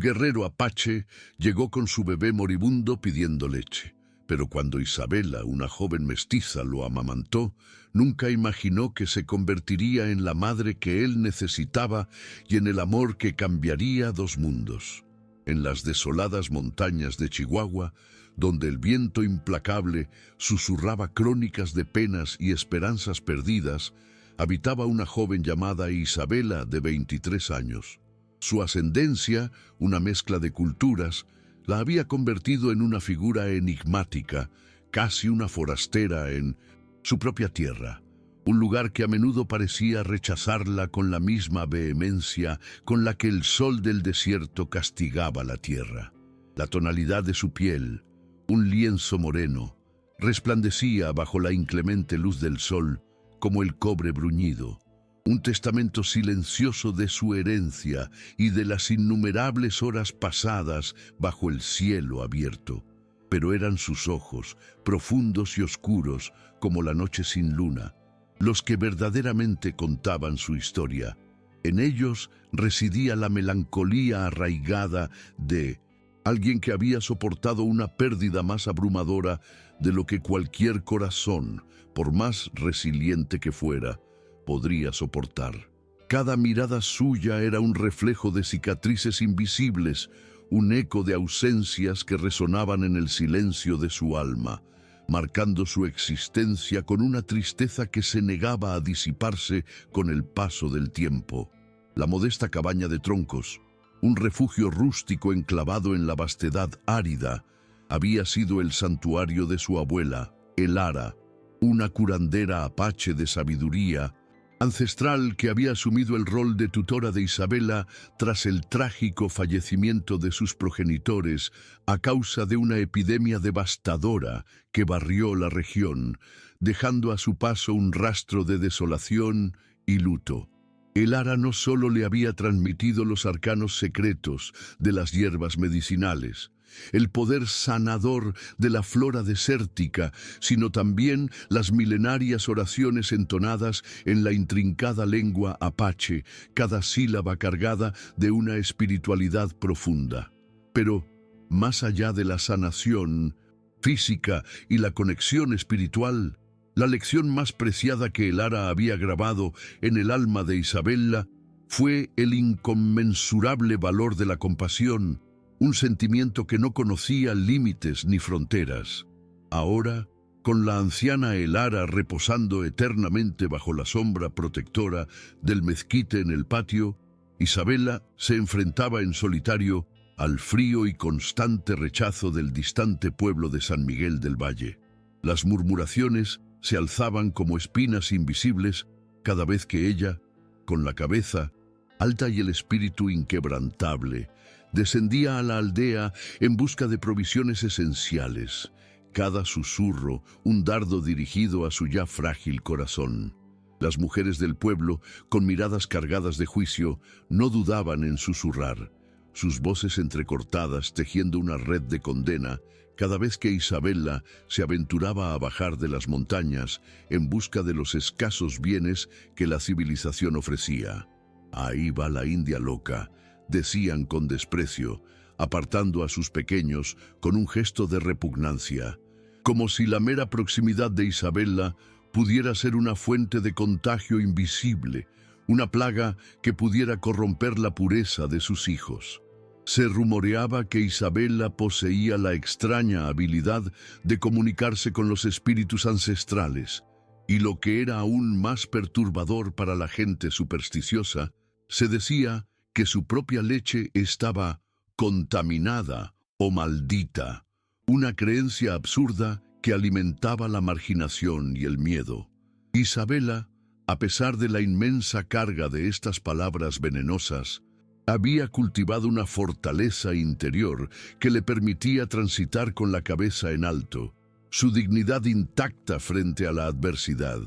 guerrero apache llegó con su bebé moribundo pidiendo leche. Pero cuando Isabela, una joven mestiza, lo amamantó, nunca imaginó que se convertiría en la madre que él necesitaba y en el amor que cambiaría dos mundos. En las desoladas montañas de Chihuahua, donde el viento implacable susurraba crónicas de penas y esperanzas perdidas, habitaba una joven llamada Isabela de 23 años. Su ascendencia, una mezcla de culturas, la había convertido en una figura enigmática, casi una forastera en su propia tierra, un lugar que a menudo parecía rechazarla con la misma vehemencia con la que el sol del desierto castigaba la tierra. La tonalidad de su piel, un lienzo moreno, resplandecía bajo la inclemente luz del sol como el cobre bruñido, un testamento silencioso de su herencia y de las innumerables horas pasadas bajo el cielo abierto. Pero eran sus ojos, profundos y oscuros como la noche sin luna, los que verdaderamente contaban su historia. En ellos residía la melancolía arraigada de alguien que había soportado una pérdida más abrumadora de lo que cualquier corazón, por más resiliente que fuera, podría soportar. Cada mirada suya era un reflejo de cicatrices invisibles, un eco de ausencias que resonaban en el silencio de su alma, marcando su existencia con una tristeza que se negaba a disiparse con el paso del tiempo. La modesta cabaña de troncos, un refugio rústico enclavado en la vastedad árida, había sido el santuario de su abuela, Elara, una curandera apache de sabiduría ancestral que había asumido el rol de tutora de Isabela tras el trágico fallecimiento de sus progenitores a causa de una epidemia devastadora que barrió la región, dejando a su paso un rastro de desolación y luto. Elara no solo le había transmitido los arcanos secretos de las hierbas medicinales, el poder sanador de la flora desértica, sino también las milenarias oraciones entonadas en la intrincada lengua apache, cada sílaba cargada de una espiritualidad profunda. Pero, más allá de la sanación física y la conexión espiritual, la lección más preciada que Elara había grabado en el alma de Isabela fue el inconmensurable valor de la compasión, un sentimiento que no conocía límites ni fronteras. Ahora, con la anciana Elara reposando eternamente bajo la sombra protectora del mezquite en el patio, Isabela se enfrentaba en solitario al frío y constante rechazo del distante pueblo de San Miguel del Valle. Las murmuraciones se alzaban como espinas invisibles cada vez que ella, con la cabeza alta y el espíritu inquebrantable, descendía a la aldea en busca de provisiones esenciales, cada susurro un dardo dirigido a su ya frágil corazón. Las mujeres del pueblo, con miradas cargadas de juicio, no dudaban en susurrar, sus voces entrecortadas tejiendo una red de condena cada vez que Isabela se aventuraba a bajar de las montañas en busca de los escasos bienes que la civilización ofrecía. «Ahí va la india loca», decían con desprecio, apartando a sus pequeños con un gesto de repugnancia, como si la mera proximidad de Isabela pudiera ser una fuente de contagio invisible, una plaga que pudiera corromper la pureza de sus hijos. Se rumoreaba que Isabela poseía la extraña habilidad de comunicarse con los espíritus ancestrales, y lo que era aún más perturbador para la gente supersticiosa, se decía que su propia leche estaba contaminada o maldita, una creencia absurda que alimentaba la marginación y el miedo. Isabela, a pesar de la inmensa carga de estas palabras venenosas, había cultivado una fortaleza interior que le permitía transitar con la cabeza en alto, su dignidad intacta frente a la adversidad.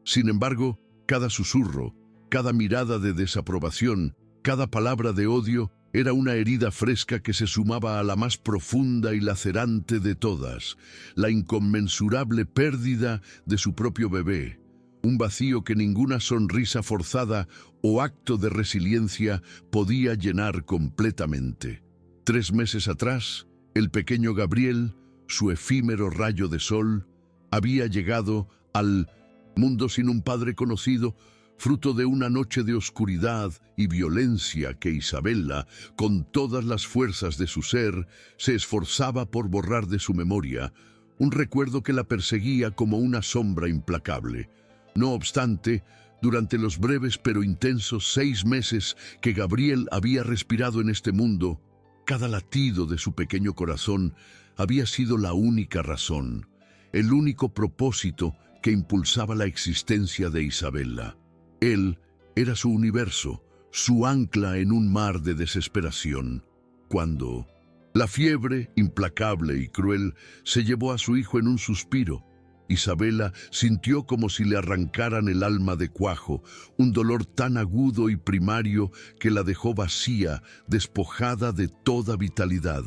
Sin embargo, cada susurro, cada mirada de desaprobación, cada palabra de odio era una herida fresca que se sumaba a la más profunda y lacerante de todas, la inconmensurable pérdida de su propio bebé, un vacío que ninguna sonrisa forzada o acto de resiliencia podía llenar completamente. 3 meses atrás, el pequeño Gabriel, su efímero rayo de sol, había llegado al mundo sin un padre conocido, fruto de una noche de oscuridad y violencia que Isabella, con todas las fuerzas de su ser, se esforzaba por borrar de su memoria, un recuerdo que la perseguía como una sombra implacable. No obstante, durante los breves pero intensos 6 meses que Gabriel había respirado en este mundo, cada latido de su pequeño corazón había sido la única razón, el único propósito que impulsaba la existencia de Isabella. Él era su universo, su ancla en un mar de desesperación. Cuando la fiebre, implacable y cruel, se llevó a su hijo en un suspiro, Isabella sintió como si le arrancaran el alma de cuajo, un dolor tan agudo y primario que la dejó vacía, despojada de toda vitalidad.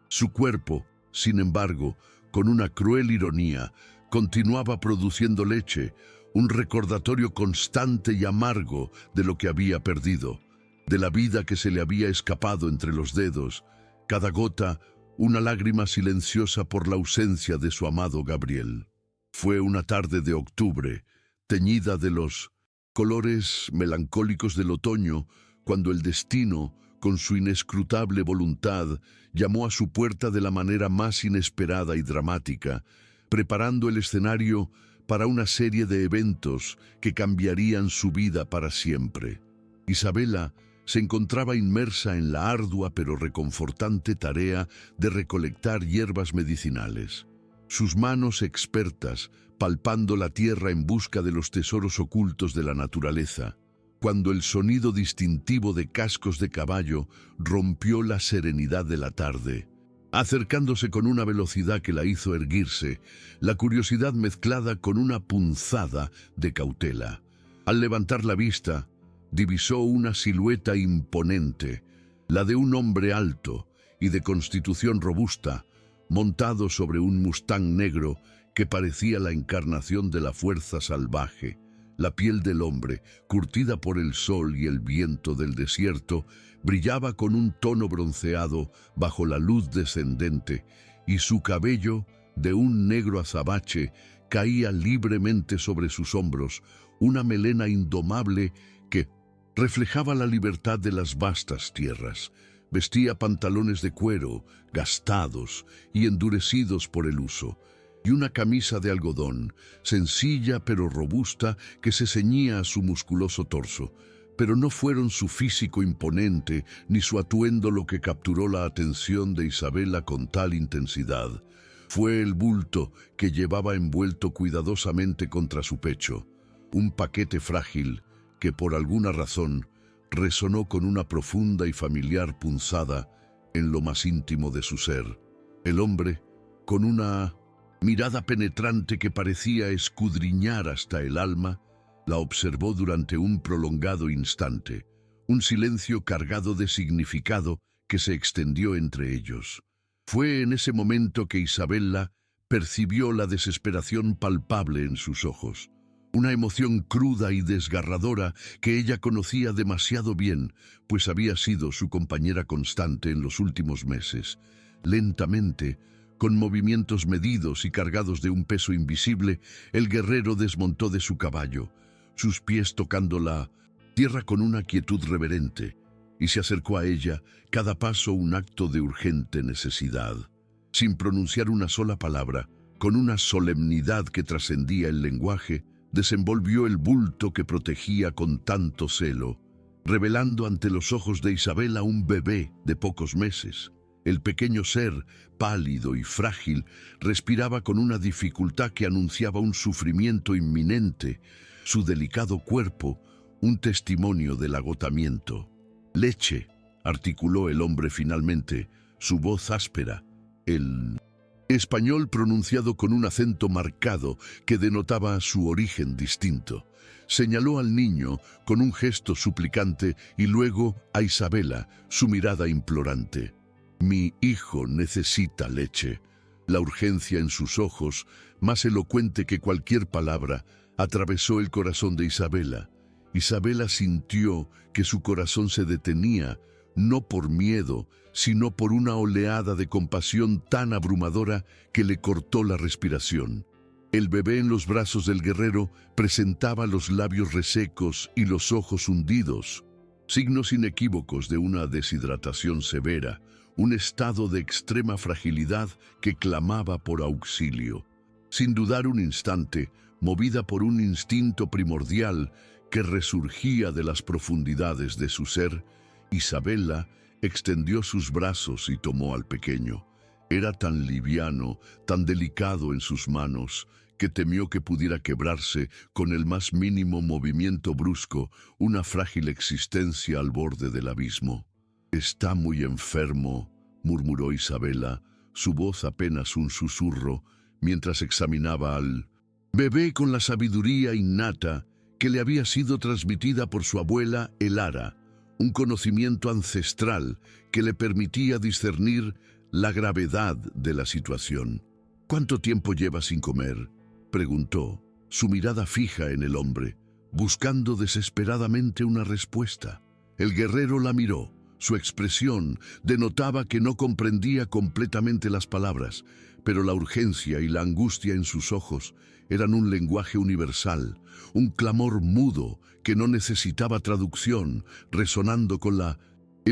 Su cuerpo, sin embargo, con una cruel ironía, continuaba produciendo leche, un recordatorio constante y amargo de lo que había perdido, de la vida que se le había escapado entre los dedos, cada gota una lágrima silenciosa por la ausencia de su amado Gabriel. Fue una tarde de octubre, teñida de los colores melancólicos del otoño, cuando el destino, con su inescrutable voluntad, llamó a su puerta de la manera más inesperada y dramática, preparando el escenario para una serie de eventos que cambiarían su vida para siempre. Isabella se encontraba inmersa en la ardua pero reconfortante tarea de recolectar hierbas medicinales. Sus manos expertas, palpando la tierra en busca de los tesoros ocultos de la naturaleza, cuando el sonido distintivo de cascos de caballo rompió la serenidad de la tarde, acercándose con una velocidad que la hizo erguirse, la curiosidad mezclada con una punzada de cautela. Al levantar la vista, divisó una silueta imponente, la de un hombre alto y de constitución robusta, montado sobre un mustang negro que parecía la encarnación de la fuerza salvaje. La piel del hombre, curtida por el sol y el viento del desierto, brillaba con un tono bronceado bajo la luz descendente, y su cabello, de un negro azabache, caía libremente sobre sus hombros, una melena indomable que reflejaba la libertad de las vastas tierras. Vestía pantalones de cuero, gastados y endurecidos por el uso, y una camisa de algodón, sencilla pero robusta, que se ceñía a su musculoso torso. Pero no fueron su físico imponente ni su atuendo lo que capturó la atención de Isabella con tal intensidad. Fue el bulto que llevaba envuelto cuidadosamente contra su pecho, un paquete frágil que por alguna razón resonó con una profunda y familiar punzada en lo más íntimo de su ser. El hombre, con una mirada penetrante que parecía escudriñar hasta el alma, la observó durante un prolongado instante, un silencio cargado de significado que se extendió entre ellos. Fue en ese momento que Isabella percibió la desesperación palpable en sus ojos, una emoción cruda y desgarradora que ella conocía demasiado bien, pues había sido su compañera constante en los últimos meses. Lentamente, con movimientos medidos y cargados de un peso invisible, el guerrero desmontó de su caballo, sus pies tocando la tierra con una quietud reverente, y se acercó a ella, cada paso un acto de urgente necesidad. Sin pronunciar una sola palabra, con una solemnidad que trascendía el lenguaje, desenvolvió el bulto que protegía con tanto celo, revelando ante los ojos de Isabella un bebé de pocos meses. El pequeño ser, pálido y frágil, respiraba con una dificultad que anunciaba un sufrimiento inminente, su delicado cuerpo, un testimonio del agotamiento. «Leche», articuló el hombre finalmente, su voz áspera, el español pronunciado con un acento marcado que denotaba su origen distinto. Señaló al niño con un gesto suplicante y luego a Isabella, su mirada implorante. «Mi hijo necesita leche». La urgencia en sus ojos, más elocuente que cualquier palabra, atravesó el corazón de Isabella. Isabella sintió que su corazón se detenía, no por miedo, sino por una oleada de compasión tan abrumadora que le cortó la respiración. El bebé en los brazos del guerrero presentaba los labios resecos y los ojos hundidos, signos inequívocos de una deshidratación severa, un estado de extrema fragilidad que clamaba por auxilio. Sin dudar un instante, movida por un instinto primordial que resurgía de las profundidades de su ser, Isabela extendió sus brazos y tomó al pequeño. Era tan liviano, tan delicado en sus manos, que temió que pudiera quebrarse con el más mínimo movimiento brusco, una frágil existencia al borde del abismo. «Está muy enfermo», murmuró Isabela, su voz apenas un susurro, mientras examinaba al bebé con la sabiduría innata que le había sido transmitida por su abuela Elara, un conocimiento ancestral que le permitía discernir la gravedad de la situación. «¿Cuánto tiempo lleva sin comer?», preguntó, su mirada fija en el hombre, buscando desesperadamente una respuesta. El guerrero la miró. Su expresión denotaba que no comprendía completamente las palabras, pero la urgencia y la angustia en sus ojos eran un lenguaje universal, un clamor mudo que no necesitaba traducción, resonando con la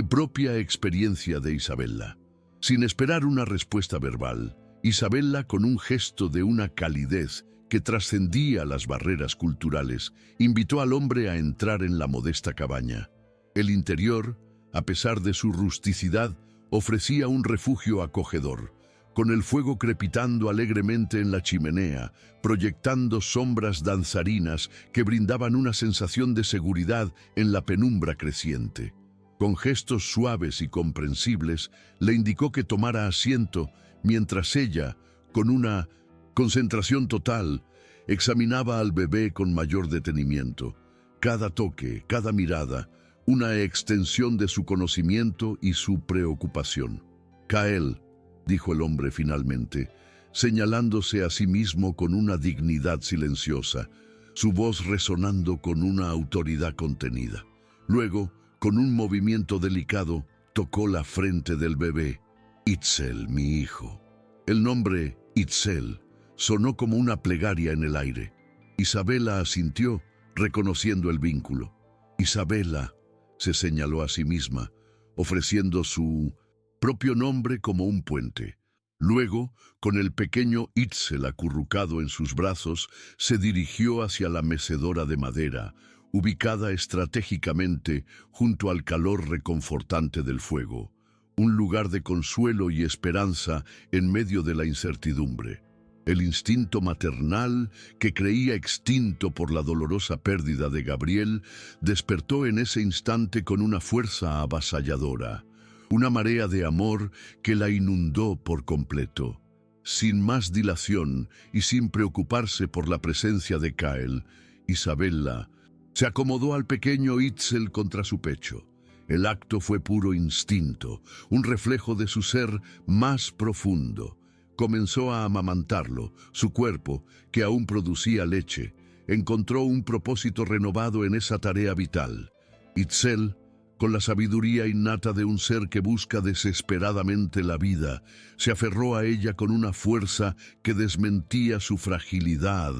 propia experiencia de Isabela. Sin esperar una respuesta verbal, Isabela, con un gesto de una calidez que trascendía las barreras culturales, invitó al hombre a entrar en la modesta cabaña. El interior, a pesar de su rusticidad, ofrecía un refugio acogedor, con el fuego crepitando alegremente en la chimenea, proyectando sombras danzarinas que brindaban una sensación de seguridad en la penumbra creciente. Con gestos suaves y comprensibles, le indicó que tomara asiento, mientras ella, con una concentración total, examinaba al bebé con mayor detenimiento. Cada toque, cada mirada, una extensión de su conocimiento y su preocupación. «Kael», dijo el hombre finalmente, señalándose a sí mismo con una dignidad silenciosa, su voz resonando con una autoridad contenida. Luego, con un movimiento delicado, tocó la frente del bebé. «Itzel, mi hijo». El nombre Itzel sonó como una plegaria en el aire. Isabela asintió, reconociendo el vínculo. «Isabela», se señaló a sí misma, ofreciendo su propio nombre como un puente. Luego, con el pequeño Itzel acurrucado en sus brazos, se dirigió hacia la mecedora de madera, ubicada estratégicamente junto al calor reconfortante del fuego, un lugar de consuelo y esperanza en medio de la incertidumbre. El instinto maternal, que creía extinto por la dolorosa pérdida de Gabriel, despertó en ese instante con una fuerza avasalladora, una marea de amor que la inundó por completo. Sin más dilación y sin preocuparse por la presencia de Kael, Isabela se acomodó al pequeño Itzel contra su pecho. El acto fue puro instinto, un reflejo de su ser más profundo. Comenzó a amamantarlo. Su cuerpo, que aún producía leche, encontró un propósito renovado en esa tarea vital. Itzel, con la sabiduría innata de un ser que busca desesperadamente la vida, se aferró a ella con una fuerza que desmentía su fragilidad,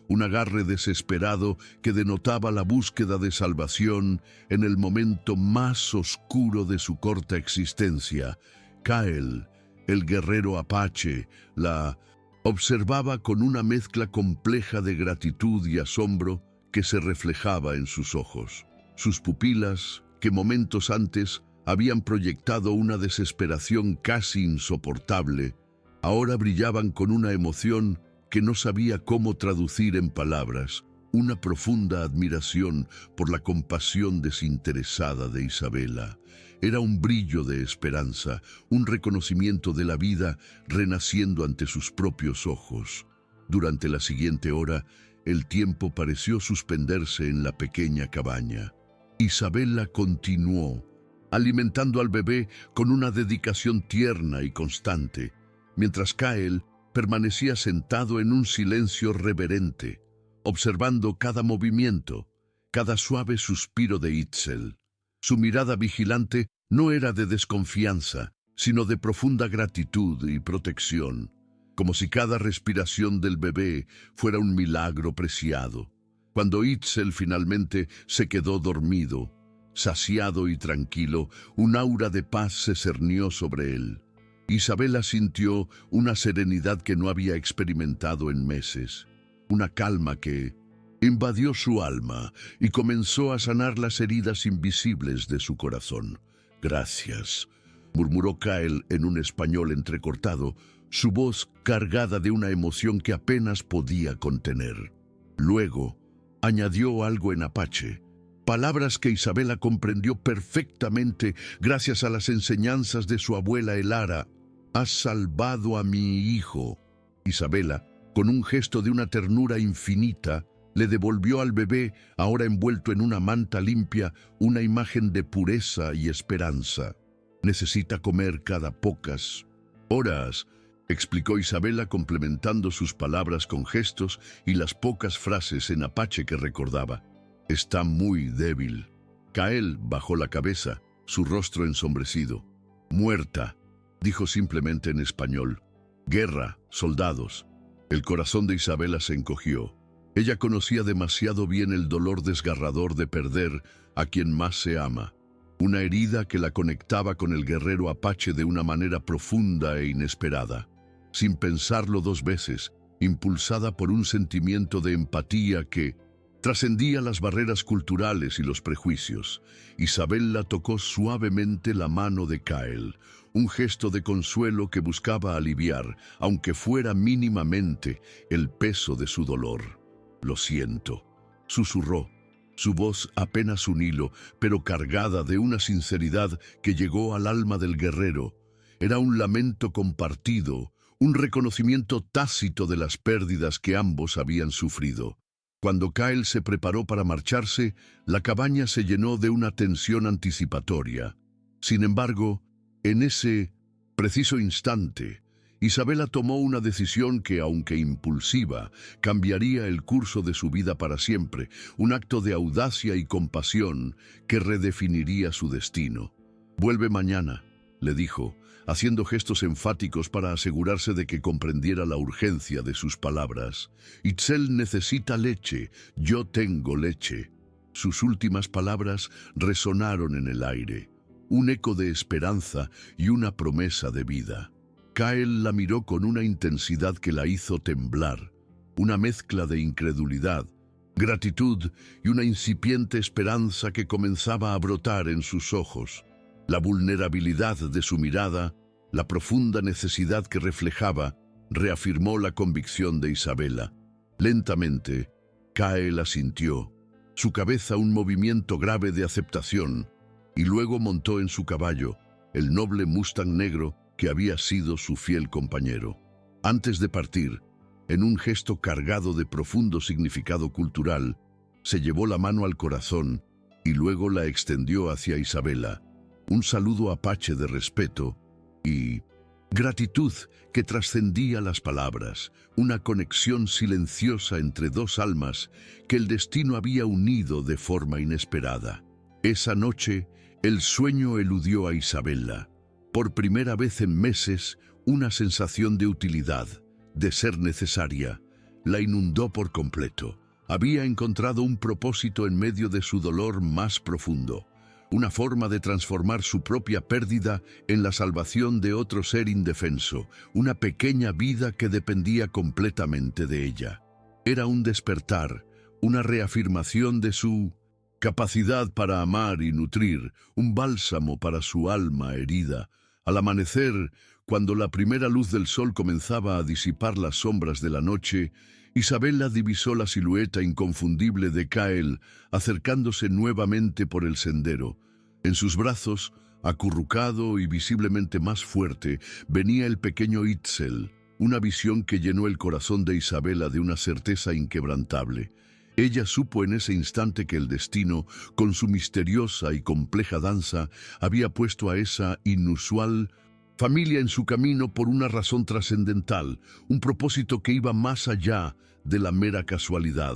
un agarre desesperado que denotaba la búsqueda de salvación en el momento más oscuro de su corta existencia. Kael, el guerrero apache, la observaba con una mezcla compleja de gratitud y asombro que se reflejaba en sus ojos. Sus pupilas, que momentos antes habían proyectado una desesperación casi insoportable, ahora brillaban con una emoción que no sabía cómo traducir en palabras, una profunda admiración por la compasión desinteresada de Isabela. Era un brillo de esperanza, un reconocimiento de la vida renaciendo ante sus propios ojos. Durante la siguiente hora, el tiempo pareció suspenderse en la pequeña cabaña. Isabela continuó, alimentando al bebé con una dedicación tierna y constante, mientras Kael permanecía sentado en un silencio reverente, observando cada movimiento, cada suave suspiro de Itzel. Su mirada vigilante no era de desconfianza, sino de profunda gratitud y protección, como si cada respiración del bebé fuera un milagro preciado. Cuando Itzel finalmente se quedó dormido, saciado y tranquilo, un aura de paz se cernió sobre él. Isabela sintió una serenidad que no había experimentado en meses, una calma que invadió su alma y comenzó a sanar las heridas invisibles de su corazón. «Gracias», murmuró Kyle en un español entrecortado, su voz cargada de una emoción que apenas podía contener. Luego, añadió algo en apache, palabras que Isabela comprendió perfectamente gracias a las enseñanzas de su abuela Elara. «Has salvado a mi hijo». Isabela, con un gesto de una ternura infinita, le devolvió al bebé, ahora envuelto en una manta limpia, una imagen de pureza y esperanza. «Necesita comer cada pocas horas», explicó Isabela, complementando sus palabras con gestos y las pocas frases en apache que recordaba. «Está muy débil». Kyle bajó la cabeza, su rostro ensombrecido. «Muerta», dijo simplemente en español. «Guerra, soldados». El corazón de Isabela se encogió. Ella conocía demasiado bien el dolor desgarrador de perder a quien más se ama. Una herida que la conectaba con el guerrero apache de una manera profunda e inesperada. Sin pensarlo dos veces, impulsada por un sentimiento de empatía que trascendía las barreras culturales y los prejuicios, Isabela tocó suavemente la mano de Kyle, un gesto de consuelo que buscaba aliviar, aunque fuera mínimamente, el peso de su dolor. «Lo siento», susurró, su voz apenas un hilo, pero cargada de una sinceridad que llegó al alma del guerrero. Era un lamento compartido, un reconocimiento tácito de las pérdidas que ambos habían sufrido. Cuando Kyle se preparó para marcharse, la cabaña se llenó de una tensión anticipatoria. Sin embargo, en ese preciso instante, Isabela tomó una decisión que, aunque impulsiva, cambiaría el curso de su vida para siempre, un acto de audacia y compasión que redefiniría su destino. «Vuelve mañana», le dijo, haciendo gestos enfáticos para asegurarse de que comprendiera la urgencia de sus palabras. «Itzel necesita leche, yo tengo leche». Sus últimas palabras resonaron en el aire, un eco de esperanza y una promesa de vida. Kyle la miró con una intensidad que la hizo temblar, una mezcla de incredulidad, gratitud y una incipiente esperanza que comenzaba a brotar en sus ojos. La vulnerabilidad de su mirada, la profunda necesidad que reflejaba, reafirmó la convicción de Isabela. Lentamente, Kyle asintió, su cabeza un movimiento grave de aceptación, y luego montó en su caballo, el noble Mustang negro que había sido su fiel compañero. Antes de partir, en un gesto cargado de profundo significado cultural, se llevó la mano al corazón y luego la extendió hacia Isabela, un saludo apache de respeto y gratitud que trascendía las palabras, una conexión silenciosa entre dos almas que el destino había unido de forma inesperada. Esa noche, el sueño eludió a Isabela. Por primera vez en meses, una sensación de utilidad, de ser necesaria, la inundó por completo. Había encontrado un propósito en medio de su dolor más profundo, una forma de transformar su propia pérdida en la salvación de otro ser indefenso, una pequeña vida que dependía completamente de ella. Era un despertar, una reafirmación de su capacidad para amar y nutrir, un bálsamo para su alma herida. Al amanecer, cuando la primera luz del sol comenzaba a disipar las sombras de la noche, Isabela divisó la silueta inconfundible de Kyle acercándose nuevamente por el sendero. En sus brazos, acurrucado y visiblemente más fuerte, venía el pequeño Itzel, una visión que llenó el corazón de Isabela de una certeza inquebrantable. Ella supo en ese instante que el destino, con su misteriosa y compleja danza, había puesto a esa inusual familia en su camino por una razón trascendental, un propósito que iba más allá de la mera casualidad.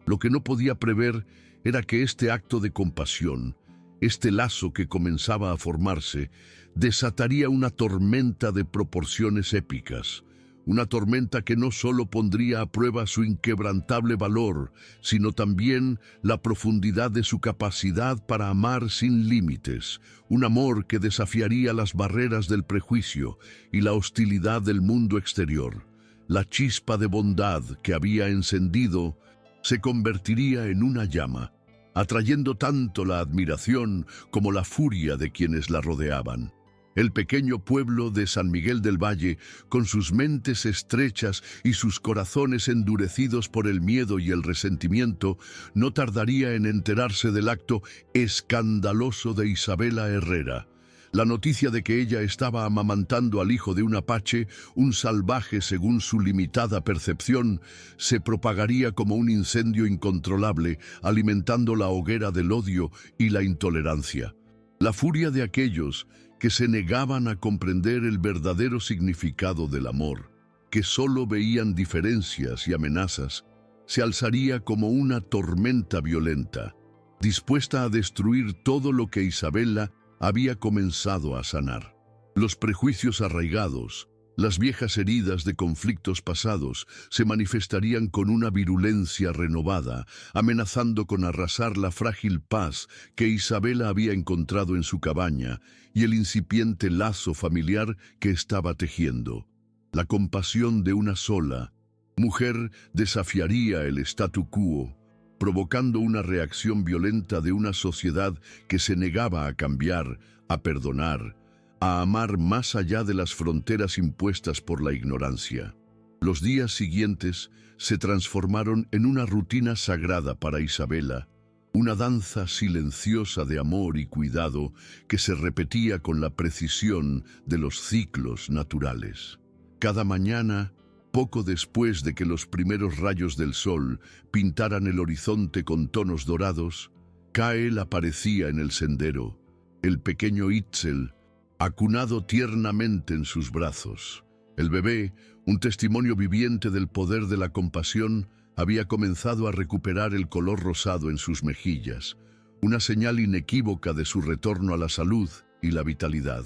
Lo que no podía prever era que este acto de compasión, Este lazo que comenzaba a formarse desataría una tormenta de proporciones épicas, una tormenta que no solo pondría a prueba su inquebrantable valor, sino también la profundidad de su capacidad para amar sin límites, un amor que desafiaría las barreras del prejuicio y la hostilidad del mundo exterior. La chispa de bondad que había encendido se convertiría en una llama, atrayendo tanto la admiración como la furia de quienes la rodeaban. El pequeño pueblo de San Miguel del Valle, con sus mentes estrechas y sus corazones endurecidos por el miedo y el resentimiento, no tardaría en enterarse del acto escandaloso de Isabela Herrera. La noticia de que ella estaba amamantando al hijo de un apache, un salvaje según su limitada percepción, se propagaría como un incendio incontrolable, alimentando la hoguera del odio y la intolerancia. La furia de aquellos que se negaban a comprender el verdadero significado del amor, que solo veían diferencias y amenazas, se alzaría como una tormenta violenta, dispuesta a destruir todo lo que Isabela había comenzado a sanar. Los prejuicios arraigados, las viejas heridas de conflictos pasados, se manifestarían con una virulencia renovada, amenazando con arrasar la frágil paz que Isabela había encontrado en su cabaña y el incipiente lazo familiar que estaba tejiendo. La compasión de una sola mujer desafiaría el statu quo, provocando una reacción violenta de una sociedad que se negaba a cambiar, a perdonar, a amar más allá de las fronteras impuestas por la ignorancia. Los días siguientes se transformaron en una rutina sagrada para Isabela, una danza silenciosa de amor y cuidado que se repetía con la precisión de los ciclos naturales. Cada mañana, poco después de que los primeros rayos del sol pintaran el horizonte con tonos dorados, Kael aparecía en el sendero, el pequeño Itzel, acunado tiernamente en sus brazos. El bebé, un testimonio viviente del poder de la compasión, había comenzado a recuperar el color rosado en sus mejillas, una señal inequívoca de su retorno a la salud y la vitalidad.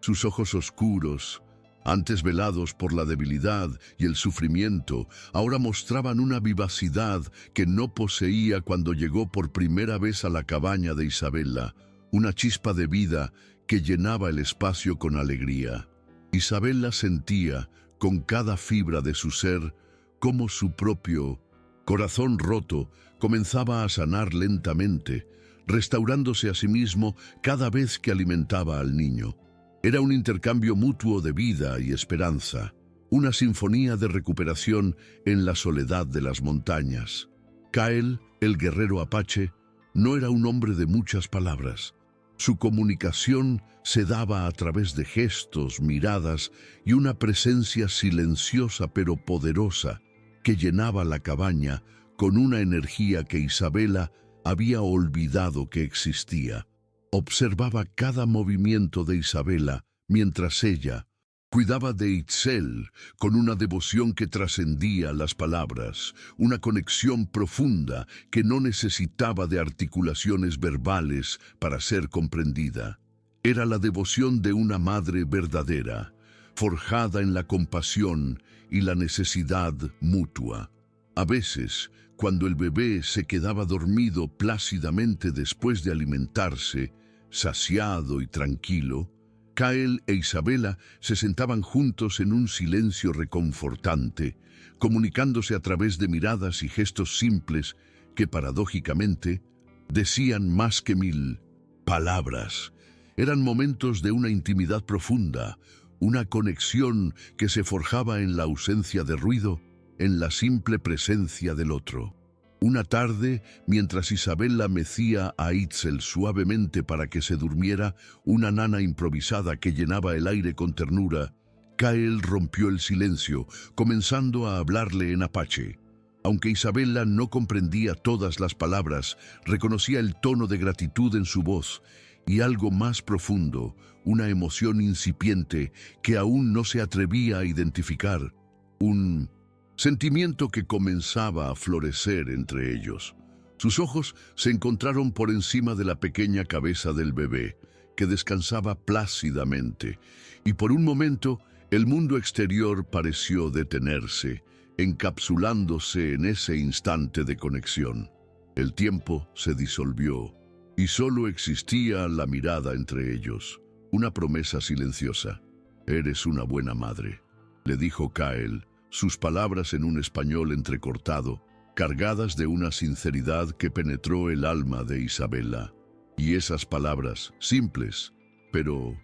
Sus ojos oscuros, antes velados por la debilidad y el sufrimiento, ahora mostraban una vivacidad que no poseía cuando llegó por primera vez a la cabaña de Isabela, una chispa de vida que llenaba el espacio con alegría. Isabela sentía, con cada fibra de su ser, cómo su propio corazón roto comenzaba a sanar lentamente, restaurándose a sí mismo cada vez que alimentaba al niño. Era un intercambio mutuo de vida y esperanza, una sinfonía de recuperación en la soledad de las montañas. Kael, el guerrero apache, no era un hombre de muchas palabras. Su comunicación se daba a través de gestos, miradas y una presencia silenciosa pero poderosa que llenaba la cabaña con una energía que Isabela había olvidado que existía. Observaba cada movimiento de Isabela mientras ella cuidaba de Itzel con una devoción que trascendía las palabras, una conexión profunda que no necesitaba de articulaciones verbales para ser comprendida. Era la devoción de una madre verdadera, forjada en la compasión y la necesidad mutua. A veces, cuando el bebé se quedaba dormido plácidamente después de alimentarse, saciado y tranquilo, Kael e Isabela se sentaban juntos en un silencio reconfortante, comunicándose a través de miradas y gestos simples que, paradójicamente, decían más que 1000 palabras. Eran momentos de una intimidad profunda, una conexión que se forjaba en la ausencia de ruido, en la simple presencia del otro. Una tarde, mientras Isabela mecía a Itzel suavemente para que se durmiera, una nana improvisada que llenaba el aire con ternura, Kael rompió el silencio, comenzando a hablarle en apache. Aunque Isabela no comprendía todas las palabras, reconocía el tono de gratitud en su voz y algo más profundo, una emoción incipiente que aún no se atrevía a identificar, un sentimiento que comenzaba a florecer entre ellos, Sus ojos se encontraron por encima de la pequeña cabeza del bebé, que descansaba plácidamente, y por un momento el mundo exterior pareció detenerse, encapsulándose en ese instante de conexión. El tiempo se disolvió, y solo existía la mirada entre ellos, una promesa silenciosa. «Eres una buena madre», le dijo Kael, sus palabras en un español entrecortado, cargadas de una sinceridad que penetró el alma de Isabela. Y esas palabras, simples, pero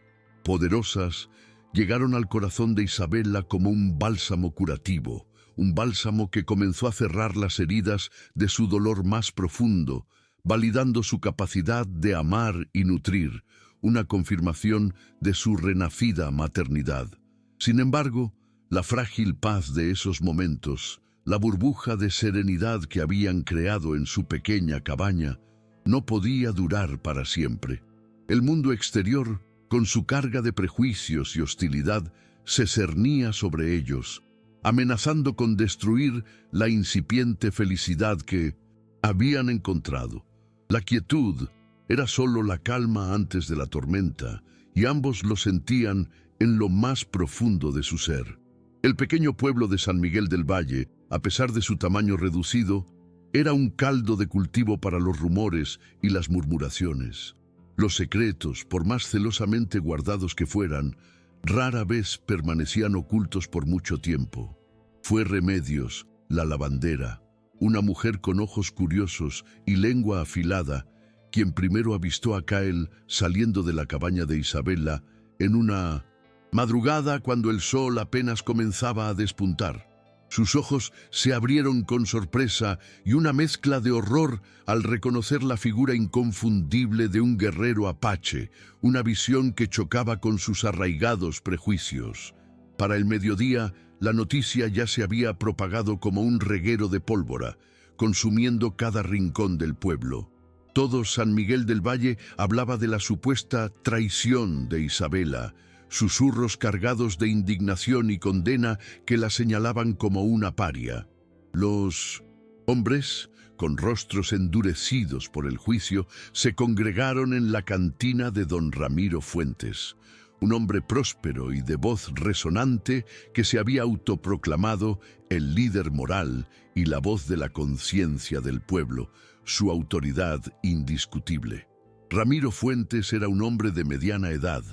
poderosas, llegaron al corazón de Isabela como un bálsamo curativo, un bálsamo que comenzó a cerrar las heridas de su dolor más profundo, validando su capacidad de amar y nutrir, una confirmación de su renacida maternidad. Sin embargo, la frágil paz de esos momentos, la burbuja de serenidad que habían creado en su pequeña cabaña, no podía durar para siempre. El mundo exterior, con su carga de prejuicios y hostilidad, se cernía sobre ellos, amenazando con destruir la incipiente felicidad que habían encontrado. La quietud era solo la calma antes de la tormenta, y ambos lo sentían en lo más profundo de su ser. El pequeño pueblo de San Miguel del Valle, a pesar de su tamaño reducido, era un caldo de cultivo para los rumores y las murmuraciones. Los secretos, por más celosamente guardados que fueran, rara vez permanecían ocultos por mucho tiempo. Fue Remedios, la lavandera, una mujer con ojos curiosos y lengua afilada, quien primero avistó a Kael saliendo de la cabaña de Isabela en una madrugada cuando el sol apenas comenzaba a despuntar. Sus ojos se abrieron con sorpresa y una mezcla de horror al reconocer la figura inconfundible de un guerrero apache, una visión que chocaba con sus arraigados prejuicios. Para el mediodía, la noticia ya se había propagado como un reguero de pólvora, consumiendo cada rincón del pueblo. Todo San Miguel del Valle hablaba de la supuesta traición de Isabela, susurros cargados de indignación y condena que la señalaban como una paria. Los hombres, con rostros endurecidos por el juicio, se congregaron en la cantina de don Ramiro Fuentes, un hombre próspero y de voz resonante que se había autoproclamado el líder moral y la voz de la conciencia del pueblo, su autoridad indiscutible. Ramiro Fuentes era un hombre de mediana edad,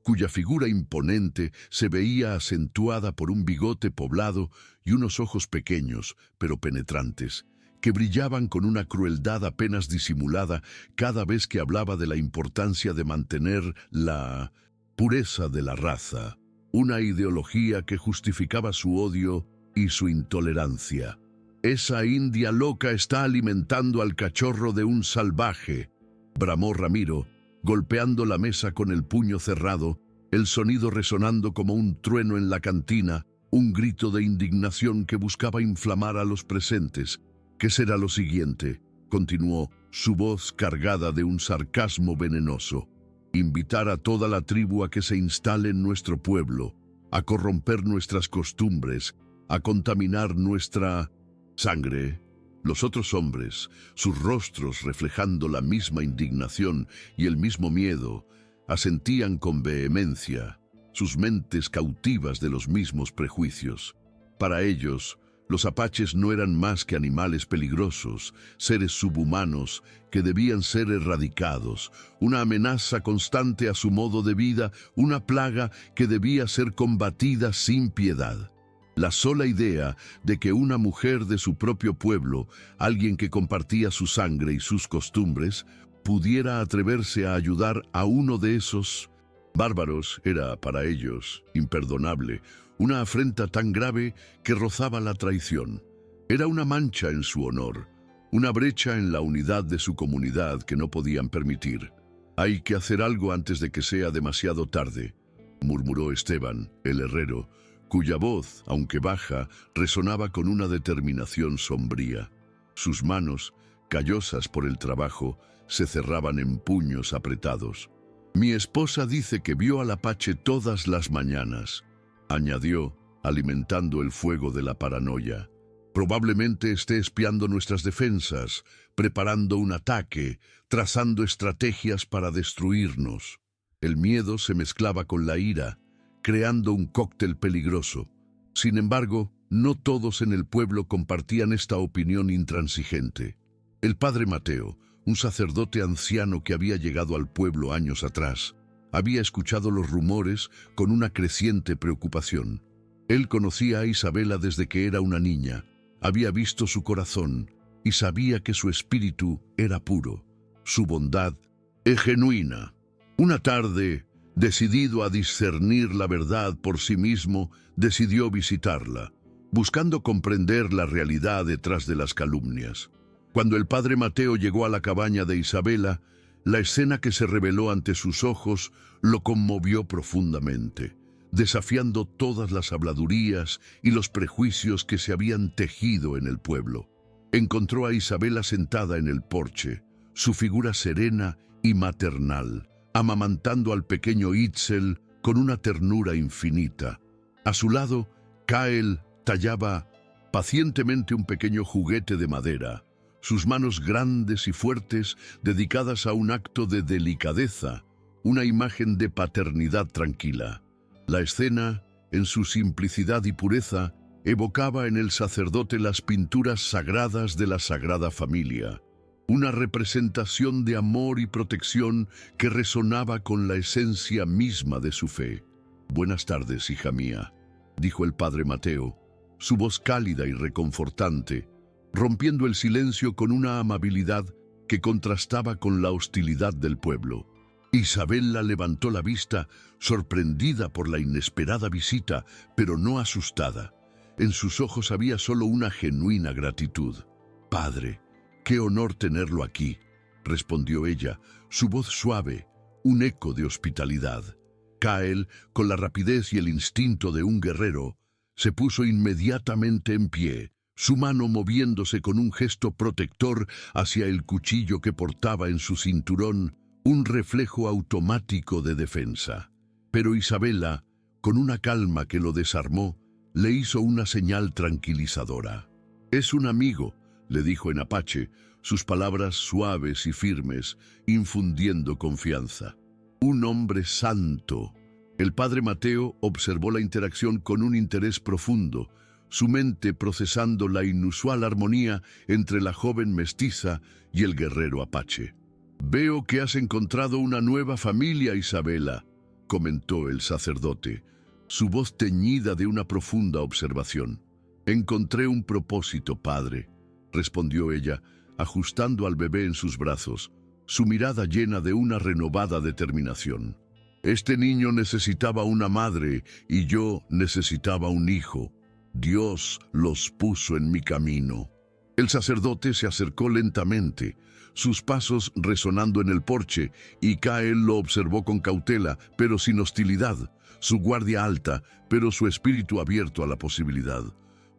cuya figura imponente se veía acentuada por un bigote poblado y unos ojos pequeños, pero penetrantes, que brillaban con una crueldad apenas disimulada cada vez que hablaba de la importancia de mantener la pureza de la raza, una ideología que justificaba su odio y su intolerancia. «Esa india loca está alimentando al cachorro de un salvaje», bramó Ramiro, golpeando la mesa con el puño cerrado, el sonido resonando como un trueno en la cantina, un grito de indignación que buscaba inflamar a los presentes. «¿Qué será lo siguiente?», continuó, su voz cargada de un sarcasmo venenoso. «Invitar a toda la tribu a que se instale en nuestro pueblo, a corromper nuestras costumbres, a contaminar nuestra sangre». Los otros hombres, sus rostros reflejando la misma indignación y el mismo miedo, asentían con vehemencia, sus mentes cautivas de los mismos prejuicios. Para ellos, los apaches no eran más que animales peligrosos, seres subhumanos que debían ser erradicados, una amenaza constante a su modo de vida, una plaga que debía ser combatida sin piedad. La sola idea de que una mujer de su propio pueblo, alguien que compartía su sangre y sus costumbres, pudiera atreverse a ayudar a uno de esos bárbaros era, para ellos, imperdonable, una afrenta tan grave que rozaba la traición. Era una mancha en su honor, una brecha en la unidad de su comunidad que no podían permitir. «Hay que hacer algo antes de que sea demasiado tarde», murmuró Esteban, el herrero, cuya voz, aunque baja, resonaba con una determinación sombría. Sus manos, callosas por el trabajo, se cerraban en puños apretados. «Mi esposa dice que vio al apache todas las mañanas», añadió, alimentando el fuego de la paranoia. Probablemente esté espiando nuestras defensas, preparando un ataque, trazando estrategias para destruirnos. El miedo se mezclaba con la ira, creando un cóctel peligroso. Sin embargo, no todos en el pueblo compartían esta opinión intransigente. El padre Mateo, un sacerdote anciano que había llegado al pueblo años atrás, había escuchado los rumores con una creciente preocupación. Él conocía a Isabela desde que era una niña, había visto su corazón y sabía que su espíritu era puro, su bondad es genuina. Una tarde, decidido a discernir la verdad por sí mismo, decidió visitarla, buscando comprender la realidad detrás de las calumnias. Cuando el padre Mateo llegó a la cabaña de Isabela, la escena que se reveló ante sus ojos lo conmovió profundamente, desafiando todas las habladurías y los prejuicios que se habían tejido en el pueblo. Encontró a Isabela sentada en el porche, su figura serena y maternal, amamantando al pequeño Itzel con una ternura infinita. A su lado, Kael tallaba pacientemente un pequeño juguete de madera, sus manos grandes y fuertes dedicadas a un acto de delicadeza, una imagen de paternidad tranquila. La escena, en su simplicidad y pureza, evocaba en el sacerdote las pinturas sagradas de la Sagrada Familia, una representación de amor y protección que resonaba con la esencia misma de su fe. «Buenas tardes, hija mía», dijo el padre Mateo, su voz cálida y reconfortante, rompiendo el silencio con una amabilidad que contrastaba con la hostilidad del pueblo. Isabela levantó la vista, sorprendida por la inesperada visita, pero no asustada. En sus ojos había solo una genuina gratitud. «Padre, qué honor tenerlo aquí», respondió ella, su voz suave, un eco de hospitalidad. Kael, con la rapidez y el instinto de un guerrero, se puso inmediatamente en pie, su mano moviéndose con un gesto protector hacia el cuchillo que portaba en su cinturón, un reflejo automático de defensa. Pero Isabela, con una calma que lo desarmó, le hizo una señal tranquilizadora. «Es un amigo», le dijo en apache, sus palabras suaves y firmes, infundiendo confianza. «Un hombre santo». El padre Mateo observó la interacción con un interés profundo, su mente procesando la inusual armonía entre la joven mestiza y el guerrero apache. «Veo que has encontrado una nueva familia, Isabela», comentó el sacerdote, su voz teñida de una profunda observación. «Encontré un propósito, padre», respondió ella, ajustando al bebé en sus brazos, su mirada llena de una renovada determinación. «Este niño necesitaba una madre y yo necesitaba un hijo. Dios los puso en mi camino». El sacerdote se acercó lentamente, sus pasos resonando en el porche, y Kael lo observó con cautela, pero sin hostilidad, su guardia alta, pero su espíritu abierto a la posibilidad.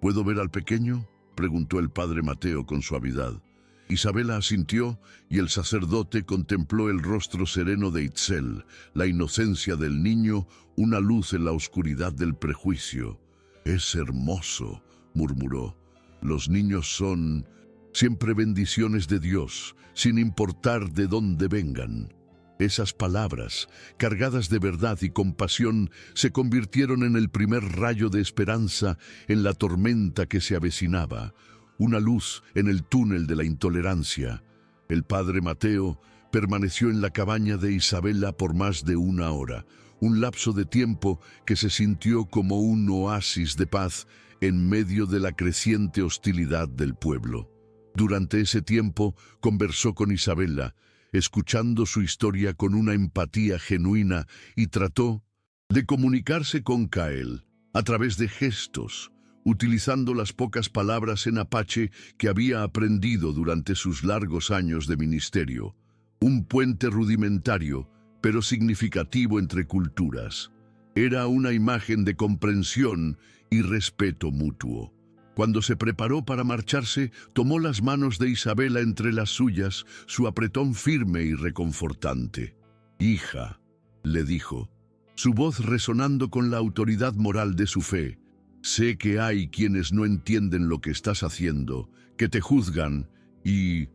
«¿Puedo ver al pequeño?», preguntó el padre Mateo con suavidad. Isabela asintió y el sacerdote contempló el rostro sereno de Itzel, la inocencia del niño, una luz en la oscuridad del prejuicio. «Es hermoso», murmuró. «Los niños son siempre bendiciones de Dios, sin importar de dónde vengan». Esas palabras, cargadas de verdad y compasión, se convirtieron en el primer rayo de esperanza en la tormenta que se avecinaba, una luz en el túnel de la intolerancia. El padre Mateo permaneció en la cabaña de Isabela por más de una hora, un lapso de tiempo que se sintió como un oasis de paz en medio de la creciente hostilidad del pueblo. Durante ese tiempo conversó con Isabela, escuchando su historia con una empatía genuina, y trató de comunicarse con Kael a través de gestos, utilizando las pocas palabras en apache que había aprendido durante sus largos años de ministerio. Un puente rudimentario, pero significativo entre culturas. Era una imagen de comprensión y respeto mutuo. Cuando se preparó para marcharse, tomó las manos de Isabela entre las suyas, su apretón firme y reconfortante. «Hija», le dijo, su voz resonando con la autoridad moral de su fe, Sé que hay quienes no entienden lo que estás haciendo, que te juzgan y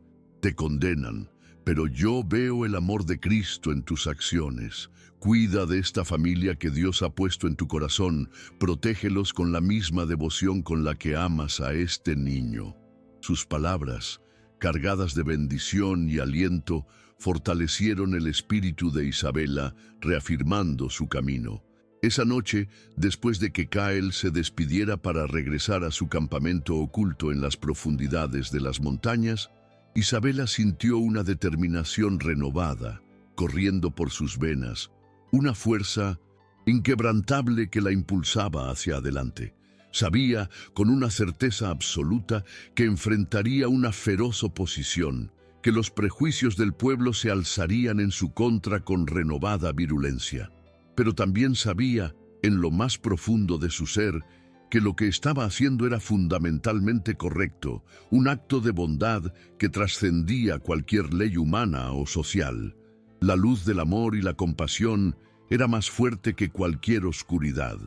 te condenan, pero yo veo el amor de Cristo en tus acciones. Cuida de esta familia que Dios ha puesto en tu corazón, protégelos con la misma devoción con la que amas a este niño. Sus palabras, cargadas de bendición y aliento, fortalecieron el espíritu de Isabela, reafirmando su camino. Esa noche, después de que Kael se despidiera para regresar a su campamento oculto en las profundidades de las montañas, Isabela sintió una determinación renovada, corriendo por sus venas, una fuerza inquebrantable que la impulsaba hacia adelante. Sabía con una certeza absoluta que enfrentaría una feroz oposición, que los prejuicios del pueblo se alzarían en su contra con renovada virulencia. Pero también sabía, en lo más profundo de su ser, que lo que estaba haciendo era fundamentalmente correcto, un acto de bondad que trascendía cualquier ley humana o social. La luz del amor y la compasión era más fuerte que cualquier oscuridad.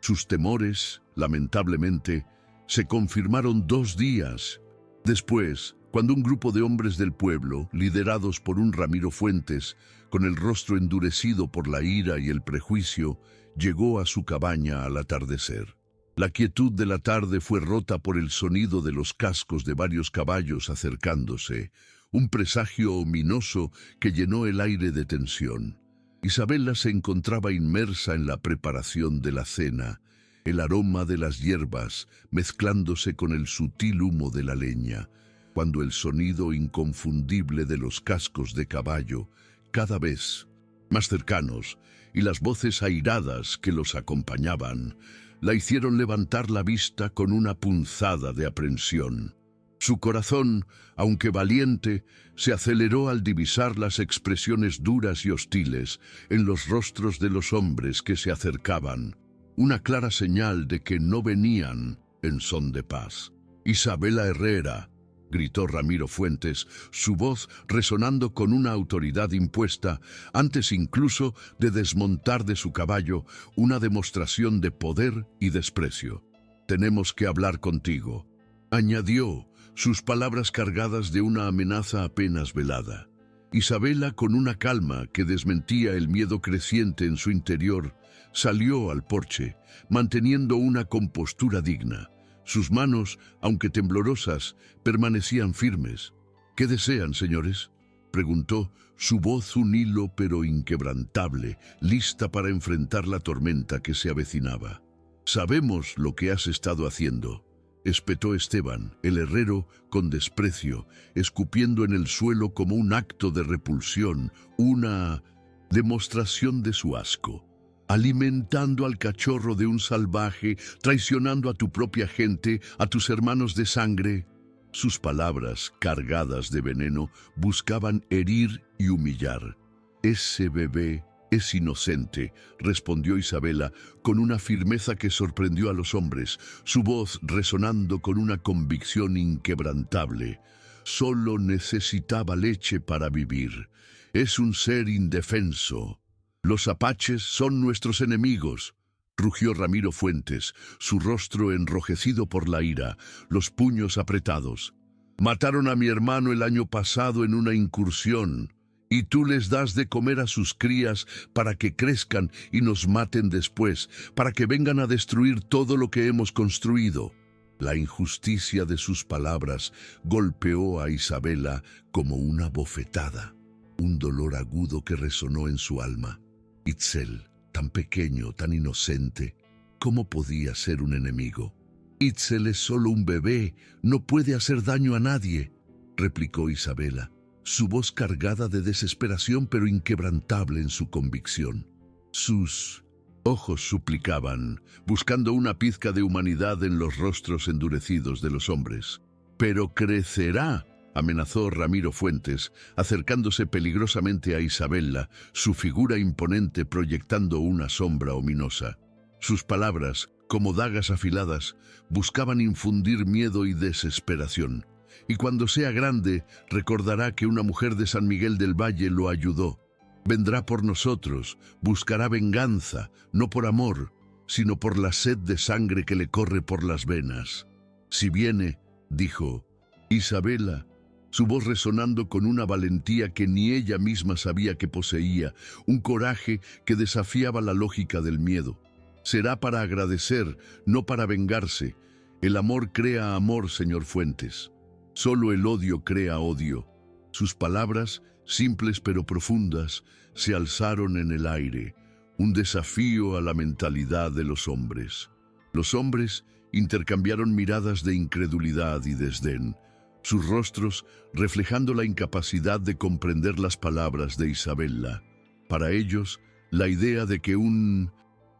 Sus temores, lamentablemente, se confirmaron 2 días después, cuando un grupo de hombres del pueblo, liderados por un Ramiro Fuentes, con el rostro endurecido por la ira y el prejuicio, llegó a su cabaña al atardecer. La quietud de la tarde fue rota por el sonido de los cascos de varios caballos acercándose, un presagio ominoso que llenó el aire de tensión. Isabela se encontraba inmersa en la preparación de la cena, el aroma de las hierbas mezclándose con el sutil humo de la leña, cuando el sonido inconfundible de los cascos de caballo, cada vez más cercanos, y las voces airadas que los acompañaban, la hicieron levantar la vista con una punzada de aprensión. Su corazón, aunque valiente, se aceleró al divisar las expresiones duras y hostiles en los rostros de los hombres que se acercaban, una clara señal de que no venían en son de paz. «Isabela Herrera», gritó Ramiro Fuentes, su voz resonando con una autoridad impuesta, antes incluso de desmontar de su caballo, una demostración de poder y desprecio. «Tenemos que hablar contigo», añadió, sus palabras cargadas de una amenaza apenas velada. Isabela, con una calma que desmentía el miedo creciente en su interior, salió al porche, manteniendo una compostura digna. Sus manos, aunque temblorosas, permanecían firmes. «¿Qué desean, señores?», preguntó, su voz un hilo pero inquebrantable, lista para enfrentar la tormenta que se avecinaba. «Sabemos lo que has estado haciendo», espetó Esteban, el herrero, con desprecio, escupiendo en el suelo como un acto de repulsión, una demostración de su asco. «Alimentando al cachorro de un salvaje, traicionando a tu propia gente, a tus hermanos de sangre». Sus palabras, cargadas de veneno, buscaban herir y humillar. «Ese bebé es inocente», respondió Isabela con una firmeza que sorprendió a los hombres, su voz resonando con una convicción inquebrantable. «Solo necesitaba leche para vivir. Es un ser indefenso. Los apaches son nuestros enemigos», rugió Ramiro Fuentes, su rostro enrojecido por la ira, los puños apretados. «Mataron a mi hermano el año pasado en una incursión, y tú les das de comer a sus crías para que crezcan y nos maten después, para que vengan a destruir todo lo que hemos construido». La injusticia de sus palabras golpeó a Isabela como una bofetada, un dolor agudo que resonó en su alma. Itzel, tan pequeño, tan inocente, ¿cómo podía ser un enemigo? «Itzel es solo un bebé, no puede hacer daño a nadie», replicó Isabela, su voz cargada de desesperación pero inquebrantable en su convicción. Sus ojos suplicaban, buscando una pizca de humanidad en los rostros endurecidos de los hombres. «Pero crecerá», amenazó Ramiro Fuentes, acercándose peligrosamente a Isabela, su figura imponente proyectando una sombra ominosa. Sus palabras, como dagas afiladas, buscaban infundir miedo y desesperación. «Y cuando sea grande, recordará que una mujer de San Miguel del Valle lo ayudó. Vendrá por nosotros, buscará venganza, no por amor. sino por la sed de sangre que le corre por las venas. Si viene, dijo Isabela, su voz resonando con una valentía que ni ella misma sabía que poseía, un coraje que desafiaba la lógica del miedo. Será para agradecer, no para vengarse. El amor crea amor, señor Fuentes. Solo el odio crea odio. Sus palabras, simples pero profundas, se alzaron en el aire, un desafío a la mentalidad de los hombres. Los hombres intercambiaron miradas de incredulidad y desdén, sus rostros reflejando la incapacidad de comprender las palabras de Isabela. Para ellos, la idea de que un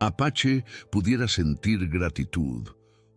apache pudiera sentir gratitud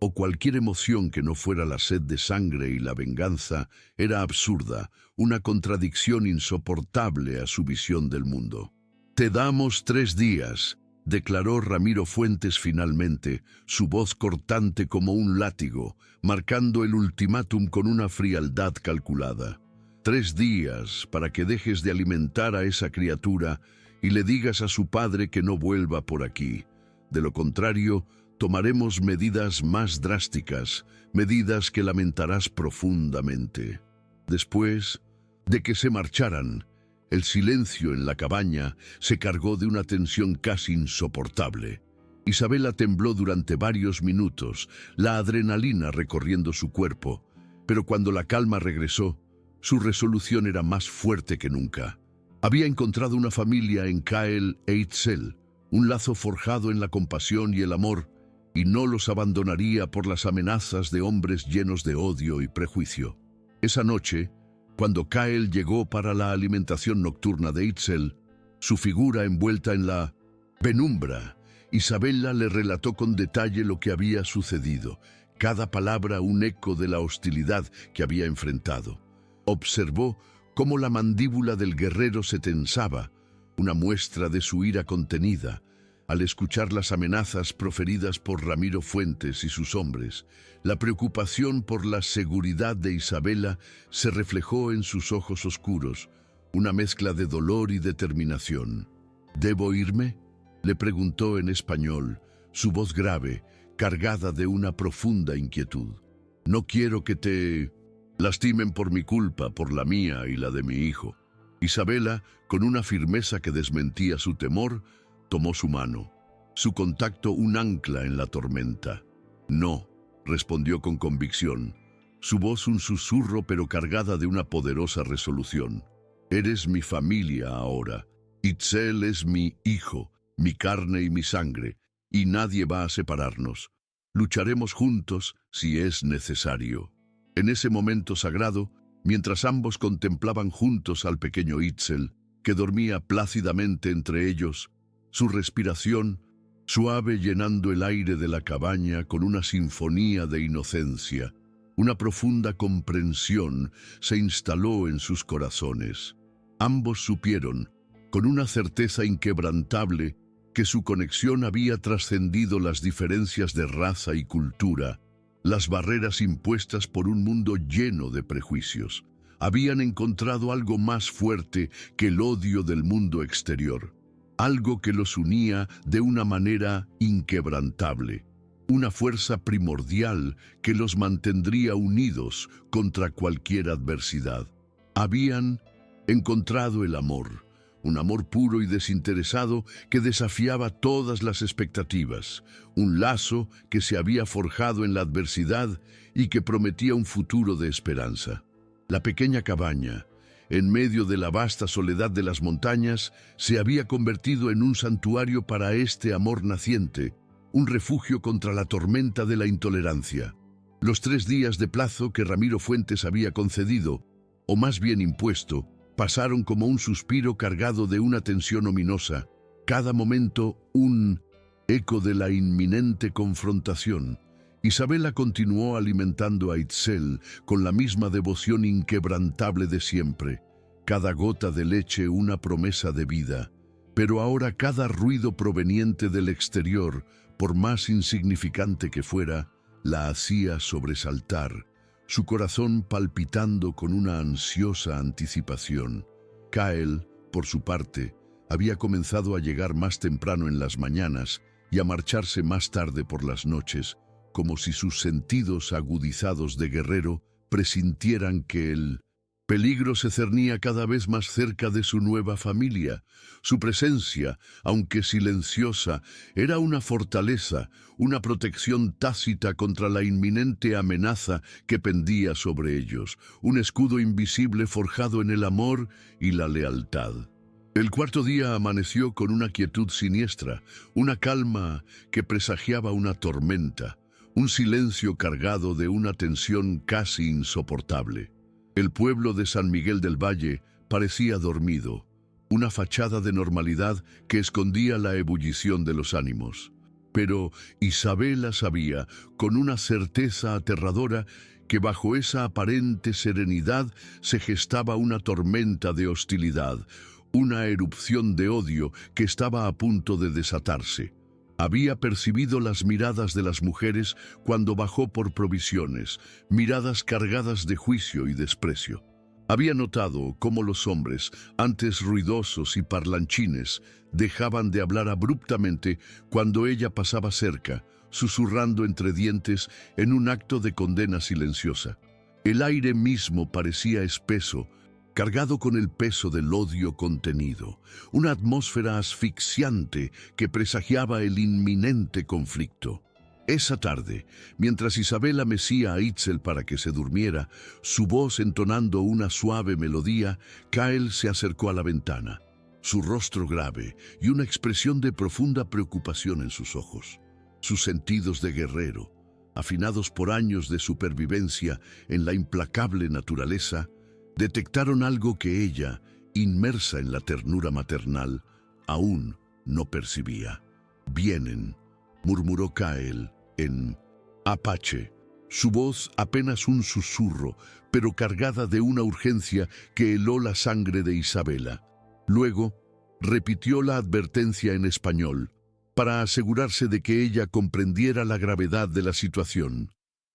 o cualquier emoción que no fuera la sed de sangre y la venganza era absurda, una contradicción insoportable a su visión del mundo. «Te damos 3 días», declaró Ramiro Fuentes finalmente, su voz cortante como un látigo, marcando el ultimátum con una frialdad calculada. 3 días para que dejes de alimentar a esa criatura y le digas a su padre que no vuelva por aquí. De lo contrario, tomaremos medidas más drásticas, medidas que lamentarás profundamente. Después de que se marcharan, el silencio en la cabaña se cargó de una tensión casi insoportable. Isabela tembló durante varios minutos, la adrenalina recorriendo su cuerpo, pero cuando la calma regresó, su resolución era más fuerte que nunca. Había encontrado una familia en Kael e Itzel, un lazo forjado en la compasión y el amor, y no los abandonaría por las amenazas de hombres llenos de odio y prejuicio. Esa noche, cuando Kael llegó para la alimentación nocturna de Itzel, su figura envuelta en la penumbra, Isabela le relató con detalle lo que había sucedido, cada palabra un eco de la hostilidad que había enfrentado. Observó cómo la mandíbula del guerrero se tensaba, una muestra de su ira contenida, al escuchar las amenazas proferidas por Ramiro Fuentes y sus hombres. La preocupación por la seguridad de Isabela se reflejó en sus ojos oscuros, una mezcla de dolor y determinación. «¿Debo irme?», le preguntó en español, su voz grave, cargada de una profunda inquietud. «No quiero que te lastimen por mi culpa, por la mía y la de mi hijo». Isabela, con una firmeza que desmentía su temor, tomó su mano, su contacto un ancla en la tormenta. «No», respondió con convicción, su voz un susurro pero cargada de una poderosa resolución. «Eres mi familia ahora. Itzel es mi hijo, mi carne y mi sangre, y nadie va a separarnos. Lucharemos juntos si es necesario». En ese momento sagrado, mientras ambos contemplaban juntos al pequeño Itzel, que dormía plácidamente entre ellos, su respiración, suave llenando el aire de la cabaña con una sinfonía de inocencia, una profunda comprensión se instaló en sus corazones. Ambos supieron, con una certeza inquebrantable, que su conexión había trascendido las diferencias de raza y cultura, las barreras impuestas por un mundo lleno de prejuicios. Habían encontrado algo más fuerte que el odio del mundo exterior, algo que los unía de una manera inquebrantable, una fuerza primordial que los mantendría unidos contra cualquier adversidad. Habían encontrado el amor, un amor puro y desinteresado que desafiaba todas las expectativas, un lazo que se había forjado en la adversidad y que prometía un futuro de esperanza. La pequeña cabaña, en medio de la vasta soledad de las montañas, se había convertido en un santuario para este amor naciente, un refugio contra la tormenta de la intolerancia. Los 3 días de plazo que Ramiro Fuentes había concedido, o más bien impuesto, pasaron como un suspiro cargado de una tensión ominosa, cada momento un eco de la inminente confrontación. Isabela continuó alimentando a Itzel con la misma devoción inquebrantable de siempre, cada gota de leche una promesa de vida, pero ahora cada ruido proveniente del exterior, por más insignificante que fuera, la hacía sobresaltar, su corazón palpitando con una ansiosa anticipación. Kael, por su parte, había comenzado a llegar más temprano en las mañanas, y a marcharse más tarde por las noches, como si sus sentidos agudizados de guerrero presintieran que el peligro se cernía cada vez más cerca de su nueva familia. Su presencia, aunque silenciosa, era una fortaleza, una protección tácita contra la inminente amenaza que pendía sobre ellos, un escudo invisible forjado en el amor y la lealtad. El cuarto día amaneció con una quietud siniestra, una calma que presagiaba una tormenta, un silencio cargado de una tensión casi insoportable. El pueblo de San Miguel del Valle parecía dormido, una fachada de normalidad que escondía la ebullición de los ánimos. Pero Isabela sabía, con una certeza aterradora, que bajo esa aparente serenidad se gestaba una tormenta de hostilidad, una erupción de odio que estaba a punto de desatarse. Había percibido las miradas de las mujeres cuando bajó por provisiones, miradas cargadas de juicio y desprecio. Había notado cómo los hombres, antes ruidosos y parlanchines, dejaban de hablar abruptamente cuando ella pasaba cerca, susurrando entre dientes en un acto de condena silenciosa. El aire mismo parecía espeso, cargado con el peso del odio contenido, una atmósfera asfixiante que presagiaba el inminente conflicto. Esa tarde, mientras Isabela mecía a Itzel para que se durmiera, su voz entonando una suave melodía, Kael se acercó a la ventana, su rostro grave y una expresión de profunda preocupación en sus ojos. Sus sentidos de guerrero, afinados por años de supervivencia en la implacable naturaleza, detectaron algo que ella, inmersa en la ternura maternal, aún no percibía. «Vienen», murmuró Kael en apache, su voz apenas un susurro, pero cargada de una urgencia que heló la sangre de Isabela. Luego, repitió la advertencia en español, para asegurarse de que ella comprendiera la gravedad de la situación.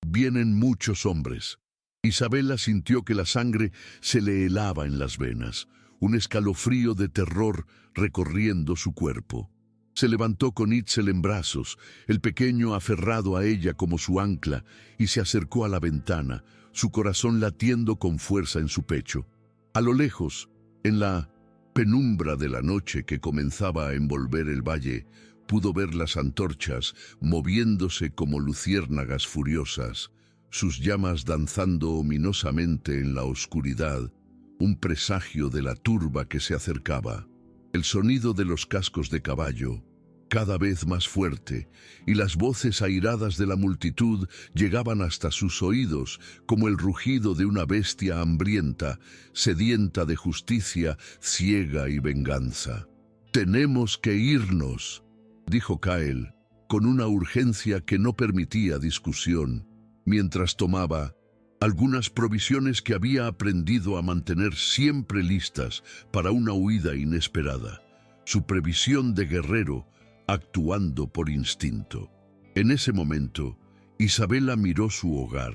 «Vienen muchos hombres». Isabela sintió que la sangre se le helaba en las venas, un escalofrío de terror recorriendo su cuerpo. Se levantó con Itzel en brazos, el pequeño aferrado a ella como su ancla, y se acercó a la ventana, su corazón latiendo con fuerza en su pecho. A lo lejos, en la penumbra de la noche que comenzaba a envolver el valle, pudo ver las antorchas moviéndose como luciérnagas furiosas, sus llamas danzando ominosamente en la oscuridad, un presagio de la turba que se acercaba. El sonido de los cascos de caballo, cada vez más fuerte, y las voces airadas de la multitud llegaban hasta sus oídos como el rugido de una bestia hambrienta, sedienta de justicia, ciega y venganza. «Tenemos que irnos», dijo Kael, con una urgencia que no permitía discusión, mientras tomaba algunas provisiones que había aprendido a mantener siempre listas para una huida inesperada, su previsión de guerrero actuando por instinto. En ese momento, Isabela miró su hogar,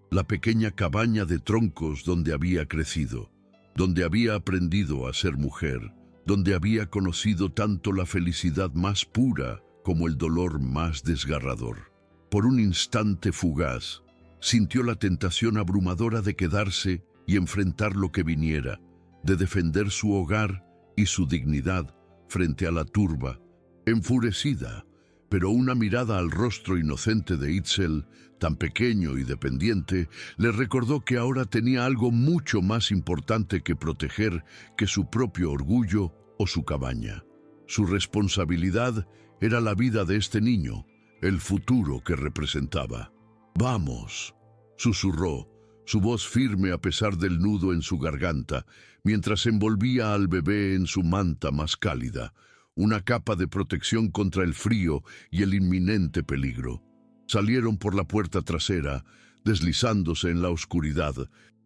la pequeña cabaña de troncos donde había crecido, donde había aprendido a ser mujer, donde había conocido tanto la felicidad más pura como el dolor más desgarrador. Por un instante fugaz, sintió la tentación abrumadora de quedarse y enfrentar lo que viniera, de defender su hogar y su dignidad frente a la turba, enfurecida, pero una mirada al rostro inocente de Itzel, tan pequeño y dependiente, le recordó que ahora tenía algo mucho más importante que proteger que su propio orgullo o su cabaña. Su responsabilidad era la vida de este niño, el futuro que representaba. «Vamos», susurró, su voz firme a pesar del nudo en su garganta, mientras envolvía al bebé en su manta más cálida, una capa de protección contra el frío y el inminente peligro. Salieron por la puerta trasera, deslizándose en la oscuridad,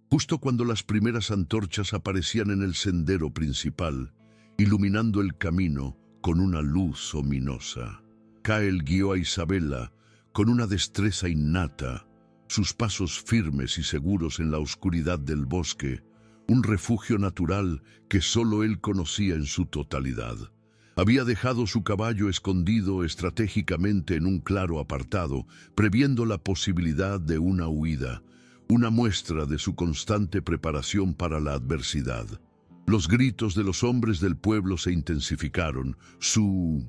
justo cuando las primeras antorchas aparecían en el sendero principal, iluminando el camino con una luz ominosa. Kael guió a Isabela con una destreza innata, sus pasos firmes y seguros en la oscuridad del bosque, un refugio natural que solo él conocía en su totalidad. Había dejado su caballo escondido estratégicamente en un claro apartado, previendo la posibilidad de una huida, una muestra de su constante preparación para la adversidad. Los gritos de los hombres del pueblo se intensificaron, su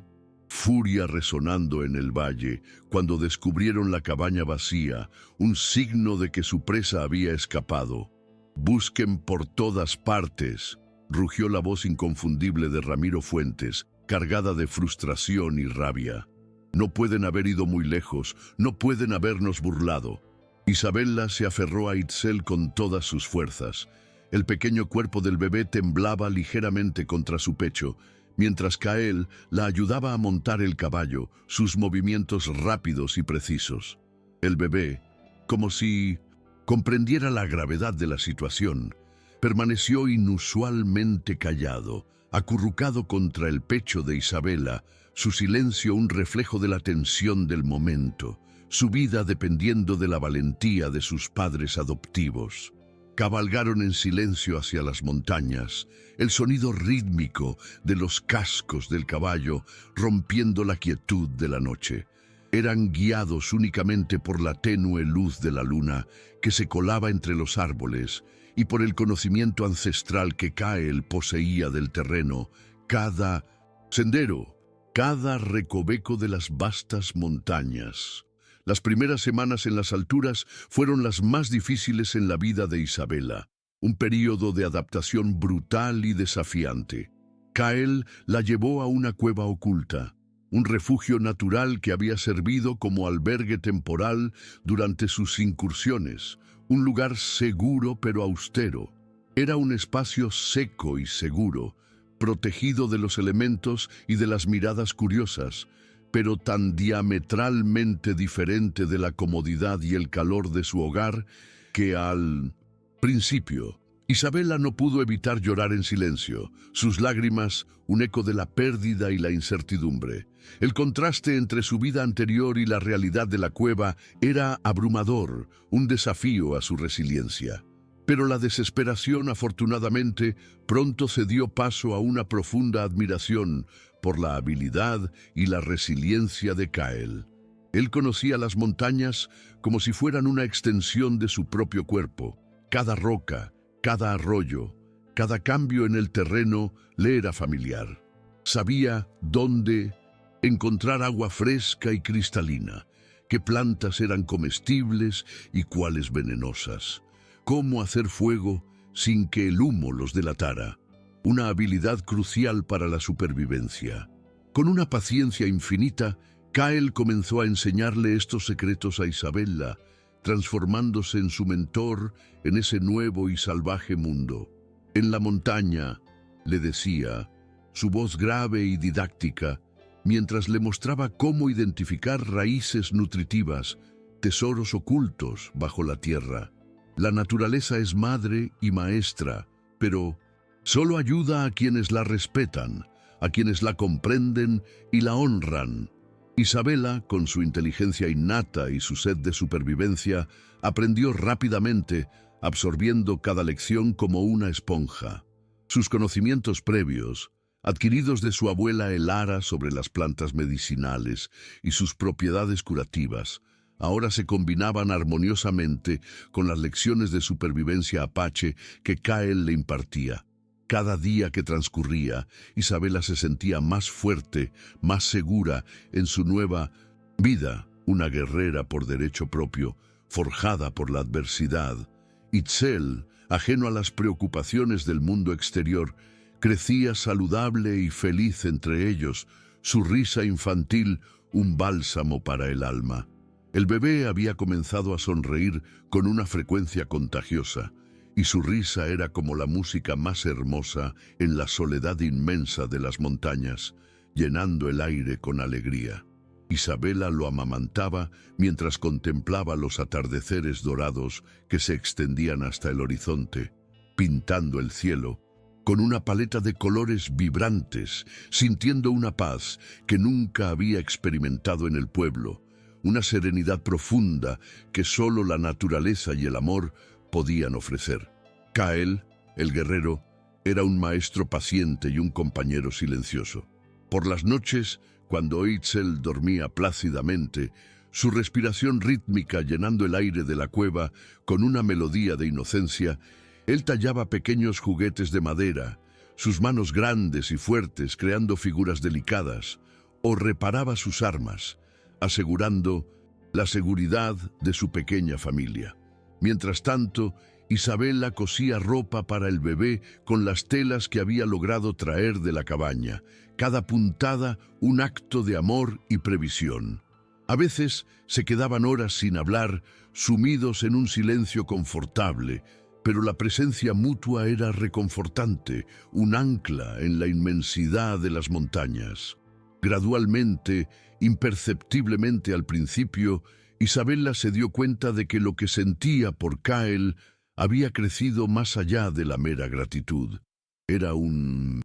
furia resonando en el valle, cuando descubrieron la cabaña vacía, un signo de que su presa había escapado. «Busquen por todas partes», rugió la voz inconfundible de Ramiro Fuentes, cargada de frustración y rabia. «No pueden haber ido muy lejos, no pueden habernos burlado». Isabela se aferró a Itzel con todas sus fuerzas. El pequeño cuerpo del bebé temblaba ligeramente contra su pecho, mientras Kael la ayudaba a montar el caballo, sus movimientos rápidos y precisos. El bebé, como si comprendiera la gravedad de la situación, permaneció inusualmente callado, acurrucado contra el pecho de Isabela, su silencio un reflejo de la tensión del momento, su vida dependiendo de la valentía de sus padres adoptivos. Cabalgaron en silencio hacia las montañas, el sonido rítmico de los cascos del caballo rompiendo la quietud de la noche. Eran guiados únicamente por la tenue luz de la luna que se colaba entre los árboles y por el conocimiento ancestral que Kael poseía del terreno, cada sendero, cada recoveco de las vastas montañas. Las primeras semanas en las alturas fueron las más difíciles en la vida de Isabela, un período de adaptación brutal y desafiante. Kael la llevó a una cueva oculta, un refugio natural que había servido como albergue temporal durante sus incursiones, un lugar seguro pero austero. Era un espacio seco y seguro, protegido de los elementos y de las miradas curiosas, pero tan diametralmente diferente de la comodidad y el calor de su hogar que al principio Isabela no pudo evitar llorar en silencio, sus lágrimas un eco de la pérdida y la incertidumbre. El contraste entre su vida anterior y la realidad de la cueva era abrumador, un desafío a su resiliencia. Pero la desesperación, afortunadamente, pronto cedió paso a una profunda admiración por la habilidad y la resiliencia de Kael. Él conocía las montañas como si fueran una extensión de su propio cuerpo. Cada roca, cada arroyo, cada cambio en el terreno le era familiar. Sabía dónde encontrar agua fresca y cristalina, qué plantas eran comestibles y cuáles venenosas, cómo hacer fuego sin que el humo los delatara, una habilidad crucial para la supervivencia. Con una paciencia infinita, Kael comenzó a enseñarle estos secretos a Isabela, transformándose en su mentor en ese nuevo y salvaje mundo. En la montaña, le decía, su voz grave y didáctica, mientras le mostraba cómo identificar raíces nutritivas, tesoros ocultos bajo la tierra. La naturaleza es madre y maestra, pero solo ayuda a quienes la respetan, a quienes la comprenden y la honran. Isabela, con su inteligencia innata y su sed de supervivencia, aprendió rápidamente, absorbiendo cada lección como una esponja. Sus conocimientos previos, adquiridos de su abuela Elara sobre las plantas medicinales y sus propiedades curativas, ahora se combinaban armoniosamente con las lecciones de supervivencia apache que Kael le impartía. Cada día que transcurría, Isabela se sentía más fuerte, más segura en su nueva vida, una guerrera por derecho propio, forjada por la adversidad. Itzel, ajeno a las preocupaciones del mundo exterior, crecía saludable y feliz entre ellos, su risa infantil un bálsamo para el alma. El bebé había comenzado a sonreír con una frecuencia contagiosa, y su risa era como la música más hermosa en la soledad inmensa de las montañas, llenando el aire con alegría. Isabela lo amamantaba mientras contemplaba los atardeceres dorados que se extendían hasta el horizonte, pintando el cielo con una paleta de colores vibrantes, sintiendo una paz que nunca había experimentado en el pueblo, una serenidad profunda que solo la naturaleza y el amor podían ofrecer. Kael, el guerrero, era un maestro paciente y un compañero silencioso. Por las noches, cuando Itzel dormía plácidamente, su respiración rítmica llenando el aire de la cueva con una melodía de inocencia, él tallaba pequeños juguetes de madera, sus manos grandes y fuertes creando figuras delicadas, o reparaba sus armas, asegurando la seguridad de su pequeña familia. Mientras tanto, Isabela cosía ropa para el bebé con las telas que había logrado traer de la cabaña, cada puntada un acto de amor y previsión. A veces se quedaban horas sin hablar, sumidos en un silencio confortable, pero la presencia mutua era reconfortante, un ancla en la inmensidad de las montañas. Gradualmente, imperceptiblemente al principio, Isabela se dio cuenta de que lo que sentía por Kyle había crecido más allá de la mera gratitud. Era un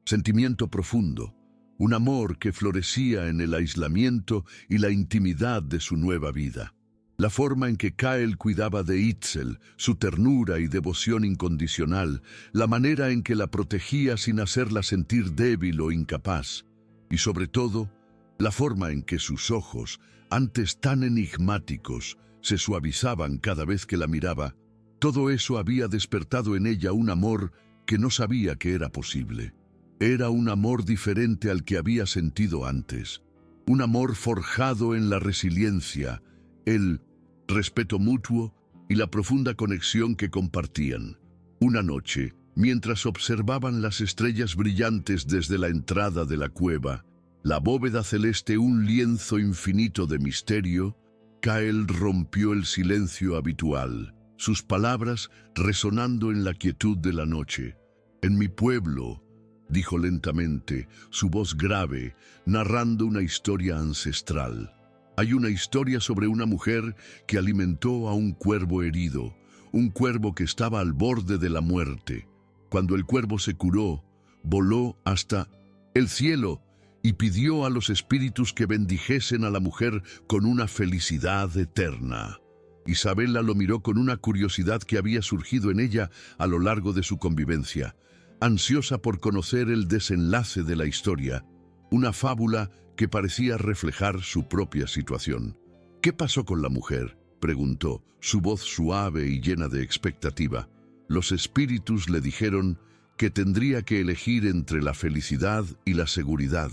sentimiento profundo, un amor que florecía en el aislamiento y la intimidad de su nueva vida. La forma en que Kyle cuidaba de Itzel, su ternura y devoción incondicional, la manera en que la protegía sin hacerla sentir débil o incapaz, y sobre todo, la forma en que sus ojos, antes tan enigmáticos, se suavizaban cada vez que la miraba, todo eso había despertado en ella un amor que no sabía que era posible. Era un amor diferente al que había sentido antes, un amor forjado en la resiliencia, el respeto mutuo y la profunda conexión que compartían. Una noche, mientras observaban las estrellas brillantes desde la entrada de la cueva, la bóveda celeste un lienzo infinito de misterio, Kyle rompió el silencio habitual, sus palabras resonando en la quietud de la noche. «En mi pueblo», dijo lentamente, su voz grave, narrando una historia ancestral. «Hay una historia sobre una mujer que alimentó a un cuervo herido, un cuervo que estaba al borde de la muerte. Cuando el cuervo se curó, voló hasta el cielo y pidió a los espíritus que bendijesen a la mujer con una felicidad eterna». Isabela lo miró con una curiosidad que había surgido en ella a lo largo de su convivencia, ansiosa por conocer el desenlace de la historia, una fábula que parecía reflejar su propia situación. «¿Qué pasó con la mujer?», preguntó, su voz suave y llena de expectativa. «Los espíritus le dijeron que tendría que elegir entre la felicidad y la seguridad»,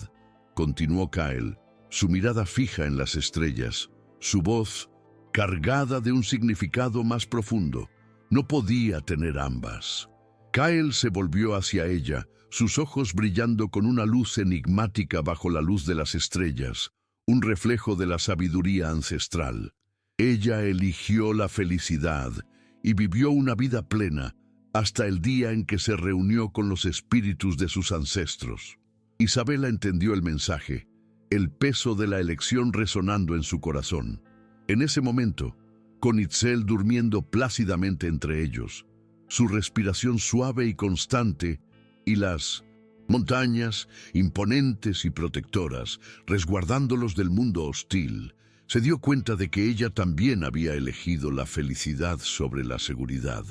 continuó Kyle, su mirada fija en las estrellas, su voz cargada de un significado más profundo. No podía tener ambas. Kyle se volvió hacia ella, sus ojos brillando con una luz enigmática bajo la luz de las estrellas, un reflejo de la sabiduría ancestral. Ella eligió la felicidad y vivió una vida plena hasta el día en que se reunió con los espíritus de sus ancestros. Isabela entendió el mensaje, el peso de la elección resonando en su corazón. En ese momento, con Itzel durmiendo plácidamente entre ellos, su respiración suave y constante, y las montañas, imponentes y protectoras, resguardándolos del mundo hostil, se dio cuenta de que ella también había elegido la felicidad sobre la seguridad,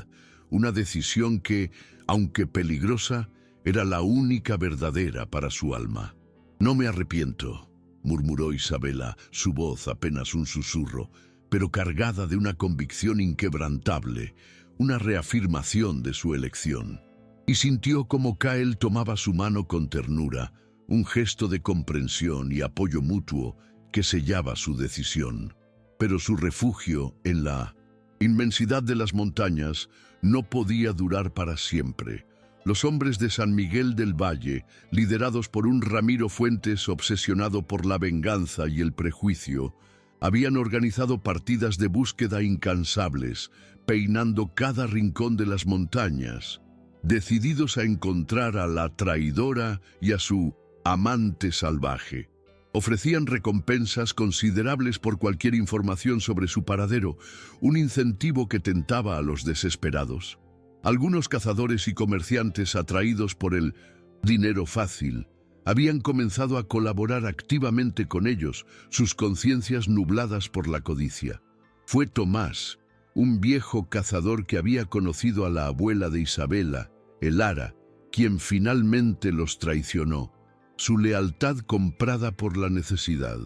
una decisión que, aunque peligrosa, era la única verdadera para su alma. «No me arrepiento», murmuró Isabela, su voz apenas un susurro, pero cargada de una convicción inquebrantable, una reafirmación de su elección. Y sintió como Kyle tomaba su mano con ternura, un gesto de comprensión y apoyo mutuo que sellaba su decisión. Pero su refugio en la inmensidad de las montañas no podía durar para siempre. Los hombres de San Miguel del Valle, liderados por un Ramiro Fuentes obsesionado por la venganza y el prejuicio, habían organizado partidas de búsqueda incansables, peinando cada rincón de las montañas, decididos a encontrar a la traidora y a su amante salvaje. Ofrecían recompensas considerables por cualquier información sobre su paradero, un incentivo que tentaba a los desesperados. Algunos cazadores y comerciantes atraídos por el dinero fácil habían comenzado a colaborar activamente con ellos, sus conciencias nubladas por la codicia. Fue Tomás, un viejo cazador que había conocido a la abuela de Isabela, Elara, quien finalmente los traicionó. su lealtad comprada por la necesidad.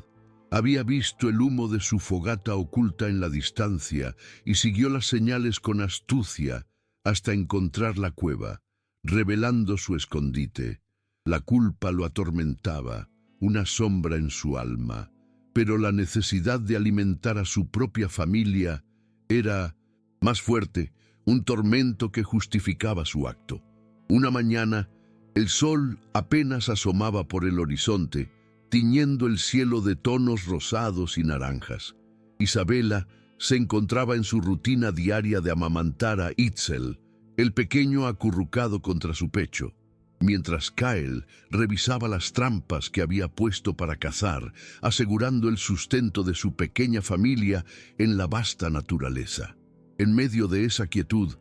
Había visto el humo de su fogata oculta en la distancia y siguió las señales con astucia hasta encontrar la cueva, revelando su escondite. La culpa lo atormentaba, una sombra en su alma, pero la necesidad de alimentar a su propia familia era más fuerte, un tormento que justificaba su acto. Una mañana, el sol apenas asomaba por el horizonte, tiñendo el cielo de tonos rosados y naranjas. Isabela se encontraba en su rutina diaria de amamantar a Itzel, el pequeño acurrucado contra su pecho, mientras Kyle revisaba las trampas que había puesto para cazar, asegurando el sustento de su pequeña familia en la vasta naturaleza. En medio de esa quietud,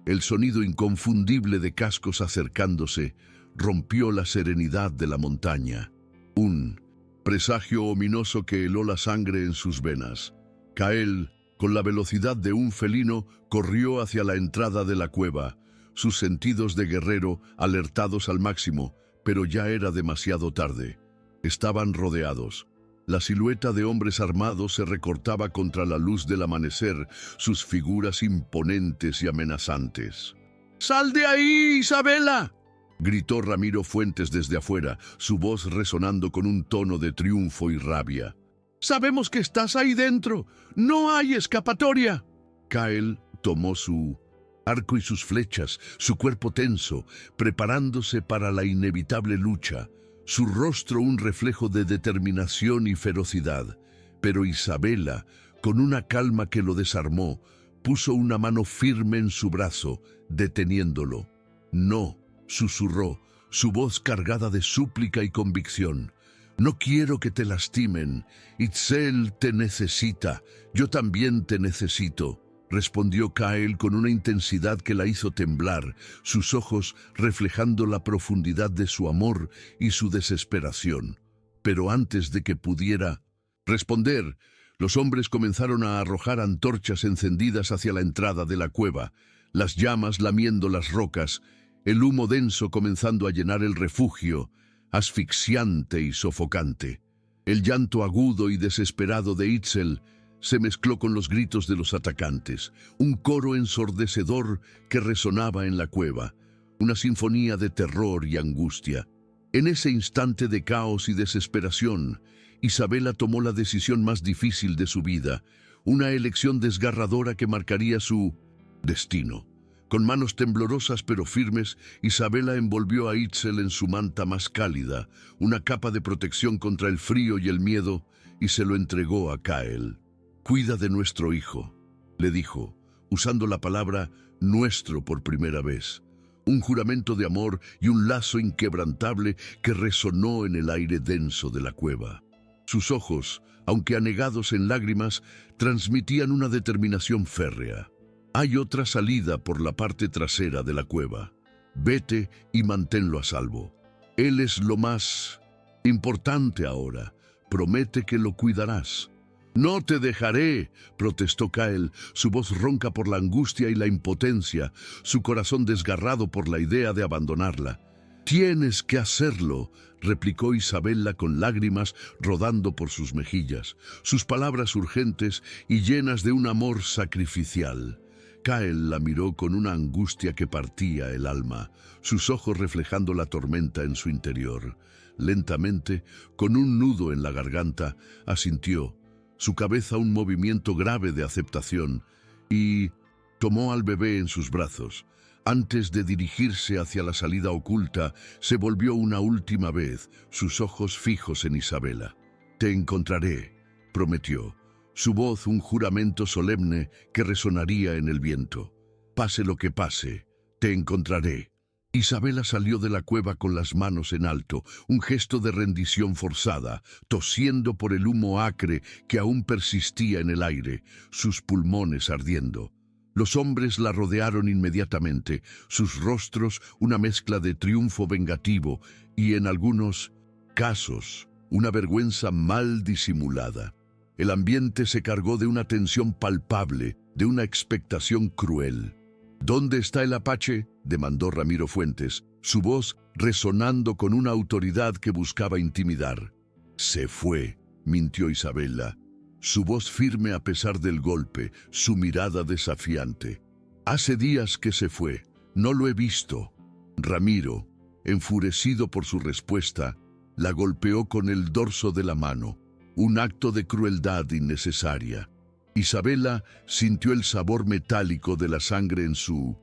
el sonido inconfundible de cascos acercándose rompió la serenidad de la montaña. Un presagio ominoso que heló la sangre en sus venas. Kyle, con la velocidad de un felino, corrió hacia la entrada de la cueva, sus sentidos de guerrero alertados al máximo, pero ya era demasiado tarde. Estaban rodeados. La silueta de hombres armados se recortaba contra la luz del amanecer, sus figuras imponentes y amenazantes. ¡Sal de ahí, Isabela!, gritó Ramiro Fuentes desde afuera, su voz resonando con un tono de triunfo y rabia. «Sabemos que estás ahí dentro. No hay escapatoria». Kyle tomó su arco y sus flechas, su cuerpo tenso, preparándose para la inevitable lucha, su rostro un reflejo de determinación y ferocidad. Pero Isabela, con una calma que lo desarmó, puso una mano firme en su brazo, deteniéndolo. «No», susurró, su voz cargada de súplica y convicción. «No quiero que te lastimen. Itzel te necesita. Yo también te necesito», respondió Kyle con una intensidad que la hizo temblar, sus ojos reflejando la profundidad de su amor y su desesperación. Pero antes de que pudiera responder, los hombres comenzaron a arrojar antorchas encendidas hacia la entrada de la cueva, las llamas lamiendo las rocas, el humo denso comenzando a llenar el refugio, asfixiante y sofocante. El llanto agudo y desesperado de Itzel se mezcló con los gritos de los atacantes, un coro ensordecedor que resonaba en la cueva, una sinfonía de terror y angustia. En ese instante de caos y desesperación, Isabela tomó la decisión más difícil de su vida, una elección desgarradora que marcaría su destino. Con manos temblorosas pero firmes, Isabela envolvió a Itzel en su manta más cálida, una capa de protección contra el frío y el miedo, y se lo entregó a Kyle. «Cuida de nuestro hijo», le dijo, usando la palabra «nuestro» por primera vez. Un juramento de amor y un lazo inquebrantable que resonó en el aire denso de la cueva. Sus ojos, aunque anegados en lágrimas, transmitían una determinación férrea. «Hay otra salida por la parte trasera de la cueva. Vete y manténlo a salvo. Él es lo más importante ahora. Promete que lo cuidarás». «No te dejaré», protestó Kyle, su voz ronca por la angustia y la impotencia, su corazón desgarrado por la idea de abandonarla. «Tienes que hacerlo», replicó Isabela con lágrimas rodando por sus mejillas, sus palabras urgentes y llenas de un amor sacrificial. Kyle la miró con una angustia que partía el alma, sus ojos reflejando la tormenta en su interior. Lentamente, con un nudo en la garganta, asintió, su cabeza un movimiento grave de aceptación, y tomó al bebé en sus brazos. Antes de dirigirse hacia la salida oculta, se volvió una última vez, sus ojos fijos en Isabela. «Te encontraré», prometió, su voz un juramento solemne que resonaría en el viento. «Pase lo que pase, te encontraré». Isabela salió de la cueva con las manos en alto, un gesto de rendición forzada, tosiendo por el humo acre que aún persistía en el aire, sus pulmones ardiendo. Los hombres la rodearon inmediatamente, sus rostros una mezcla de triunfo vengativo y, en algunos casos, una vergüenza mal disimulada. El ambiente se cargó de una tensión palpable, de una expectación cruel. «¿Dónde está el Apache?», demandó Ramiro Fuentes, su voz resonando con una autoridad que buscaba intimidar. «Se fue», mintió Isabela, su voz firme a pesar del golpe, su mirada desafiante. «Hace días que se fue, no lo he visto». Ramiro, enfurecido por su respuesta, la golpeó con el dorso de la mano, un acto de crueldad innecesaria. Isabela sintió el sabor metálico de la sangre en su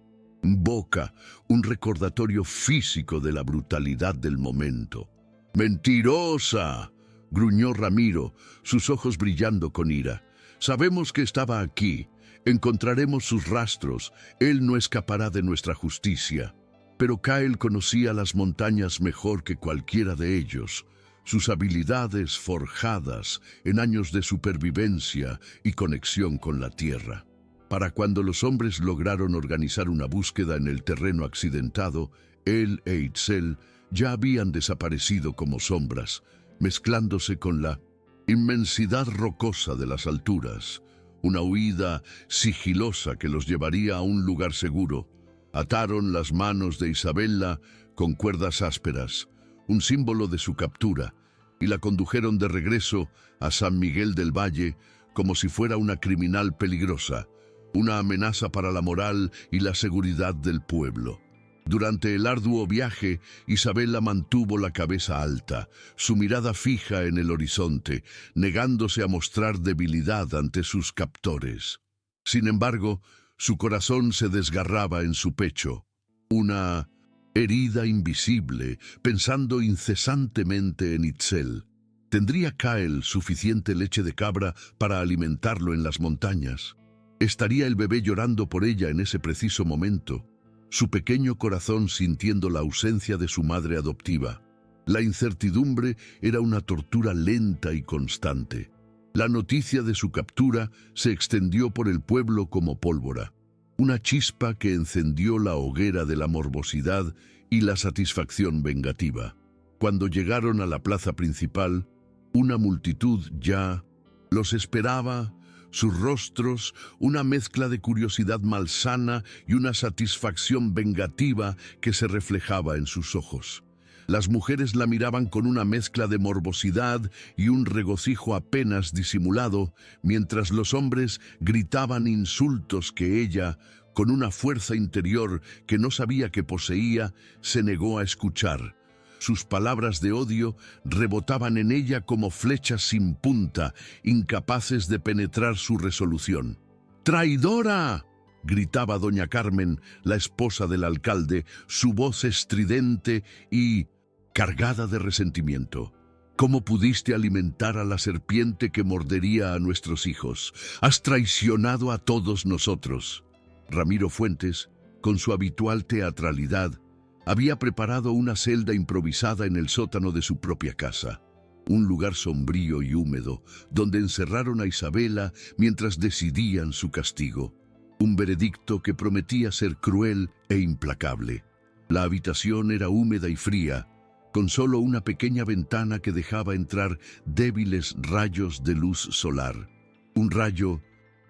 boca, un recordatorio físico de la brutalidad del momento. «¡Mentirosa!», gruñó Ramiro, sus ojos brillando con ira. «Sabemos que estaba aquí. Encontraremos sus rastros. Él no escapará de nuestra justicia». Pero Kyle conocía las montañas mejor que cualquiera de ellos. Sus habilidades forjadas en años de supervivencia y conexión con la tierra. Para cuando los hombres lograron organizar una búsqueda en el terreno accidentado, él e Itzel ya habían desaparecido como sombras, mezclándose con la inmensidad rocosa de las alturas, una huida sigilosa que los llevaría a un lugar seguro. Ataron las manos de Isabela con cuerdas ásperas, un símbolo de su captura, y la condujeron de regreso a San Miguel del Valle como si fuera una criminal peligrosa, una amenaza para la moral y la seguridad del pueblo. Durante el arduo viaje, Isabela mantuvo la cabeza alta, su mirada fija en el horizonte, negándose a mostrar debilidad ante sus captores. Sin embargo, su corazón se desgarraba en su pecho, una herida invisible, pensando incesantemente en Itzel. ¿Tendría Kyle suficiente leche de cabra para alimentarlo en las montañas? ¿Estaría el bebé llorando por ella en ese preciso momento? Su pequeño corazón sintiendo la ausencia de su madre adoptiva. La incertidumbre era una tortura lenta y constante. La noticia de su captura se extendió por el pueblo como pólvora, una chispa que encendió la hoguera de la morbosidad y la satisfacción vengativa. Cuando llegaron a la plaza principal, una multitud ya los esperaba, sus rostros, una mezcla de curiosidad malsana y una satisfacción vengativa que se reflejaba en sus ojos. Las mujeres la miraban con una mezcla de morbosidad y un regocijo apenas disimulado, mientras los hombres gritaban insultos que ella, con una fuerza interior que no sabía que poseía, se negó a escuchar. Sus palabras de odio rebotaban en ella como flechas sin punta, incapaces de penetrar su resolución. ¡Traidora!, gritaba doña Carmen, la esposa del alcalde, su voz estridente y cargada de resentimiento. ¿Cómo pudiste alimentar a la serpiente que mordería a nuestros hijos? Has traicionado a todos nosotros. Ramiro Fuentes, con su habitual teatralidad, había preparado una celda improvisada en el sótano de su propia casa. Un lugar sombrío y húmedo, donde encerraron a Isabela mientras decidían su castigo. Un veredicto que prometía ser cruel e implacable. La habitación era húmeda y fría, con solo una pequeña ventana que dejaba entrar débiles rayos de luz solar. Un rayo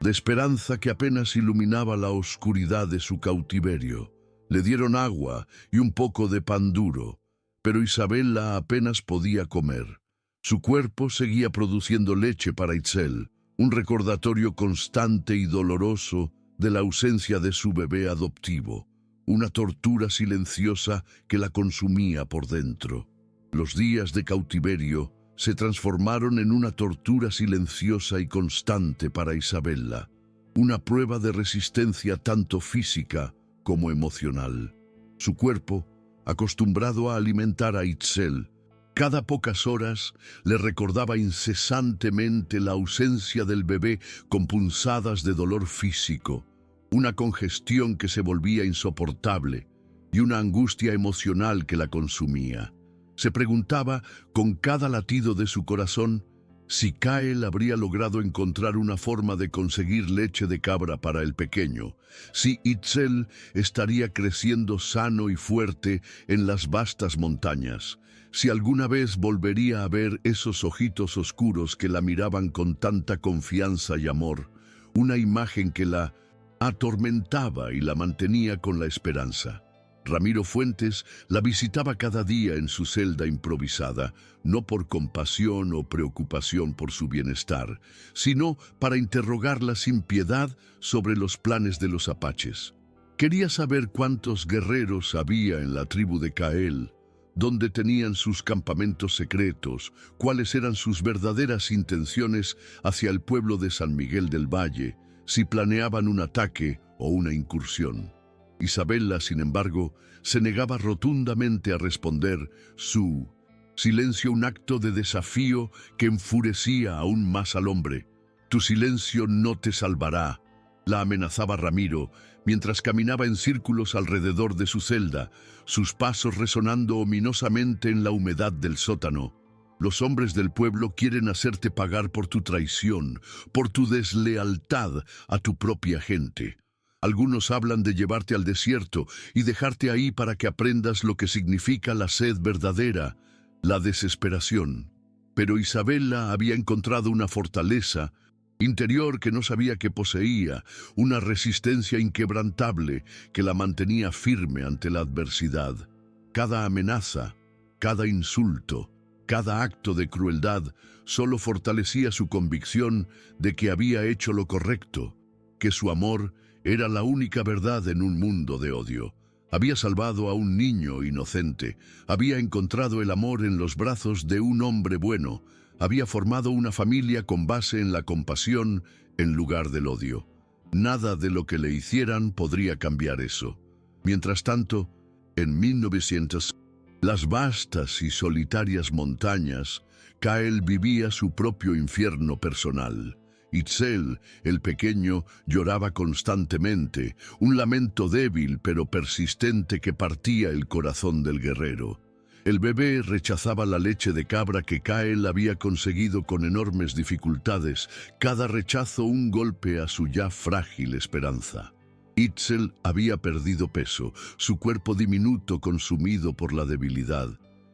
de esperanza que apenas iluminaba la oscuridad de su cautiverio. Le dieron agua y un poco de pan duro, pero Isabela apenas podía comer. Su cuerpo seguía produciendo leche para Itzel, un recordatorio constante y doloroso de la ausencia de su bebé adoptivo. Una tortura silenciosa que la consumía por dentro. Los días de cautiverio se transformaron en una tortura silenciosa y constante para Isabela, una prueba de resistencia tanto física como emocional. Su cuerpo, acostumbrado a alimentar a Itzel, cada pocas horas le recordaba incesantemente la ausencia del bebé con punzadas de dolor físico, una congestión que se volvía insoportable y una angustia emocional que la consumía. Se preguntaba con cada latido de su corazón si Kyle habría logrado encontrar una forma de conseguir leche de cabra para el pequeño, si Itzel estaría creciendo sano y fuerte en las vastas montañas, si alguna vez volvería a ver esos ojitos oscuros que la miraban con tanta confianza y amor, una imagen que la atormentaba y la mantenía con la esperanza. Ramiro Fuentes la visitaba cada día en su celda improvisada, no por compasión o preocupación por su bienestar, sino para interrogarla sin piedad sobre los planes de los apaches. Quería saber cuántos guerreros había en la tribu de Cael, dónde tenían sus campamentos secretos, cuáles eran sus verdaderas intenciones hacia el pueblo de San Miguel del Valle, si planeaban un ataque o una incursión. Isabela, sin embargo, se negaba rotundamente a responder, su silencio un acto de desafío que enfurecía aún más al hombre. «Tu silencio no te salvará», la amenazaba Ramiro, mientras caminaba en círculos alrededor de su celda, sus pasos resonando ominosamente en la humedad del sótano. «Los hombres del pueblo quieren hacerte pagar por tu traición, por tu deslealtad a tu propia gente. Algunos hablan de llevarte al desierto y dejarte ahí para que aprendas lo que significa la sed verdadera, la desesperación». Pero Isabela había encontrado una fortaleza interior que no sabía que poseía, una resistencia inquebrantable que la mantenía firme ante la adversidad. Cada amenaza, cada insulto, cada acto de crueldad solo fortalecía su convicción de que había hecho lo correcto, que su amor era la única verdad en un mundo de odio. Había salvado a un niño inocente, había encontrado el amor en los brazos de un hombre bueno, había formado una familia con base en la compasión en lugar del odio. Nada de lo que le hicieran podría cambiar eso. Mientras tanto, en 1900, las vastas y solitarias montañas, Cael vivía su propio infierno personal. Itzel, el pequeño, lloraba constantemente, un lamento débil pero persistente que partía el corazón del guerrero. El bebé rechazaba la leche de cabra que Cael había conseguido con enormes dificultades, cada rechazo un golpe a su ya frágil esperanza. Itzel había perdido peso, su cuerpo diminuto consumido por la debilidad,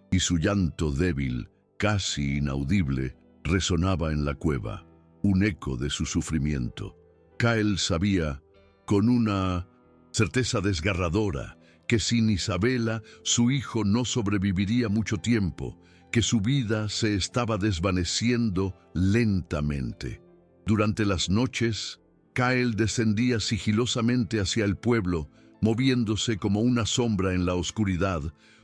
y su llanto débil, casi inaudible, resonaba en la cueva, un eco de su sufrimiento. Cael sabía, con una certeza desgarradora, que sin Isabela su hijo no sobreviviría mucho tiempo, que su vida se estaba desvaneciendo lentamente. Durante las noches, Cael descendía sigilosamente hacia el pueblo, moviéndose como una sombra en la oscuridad,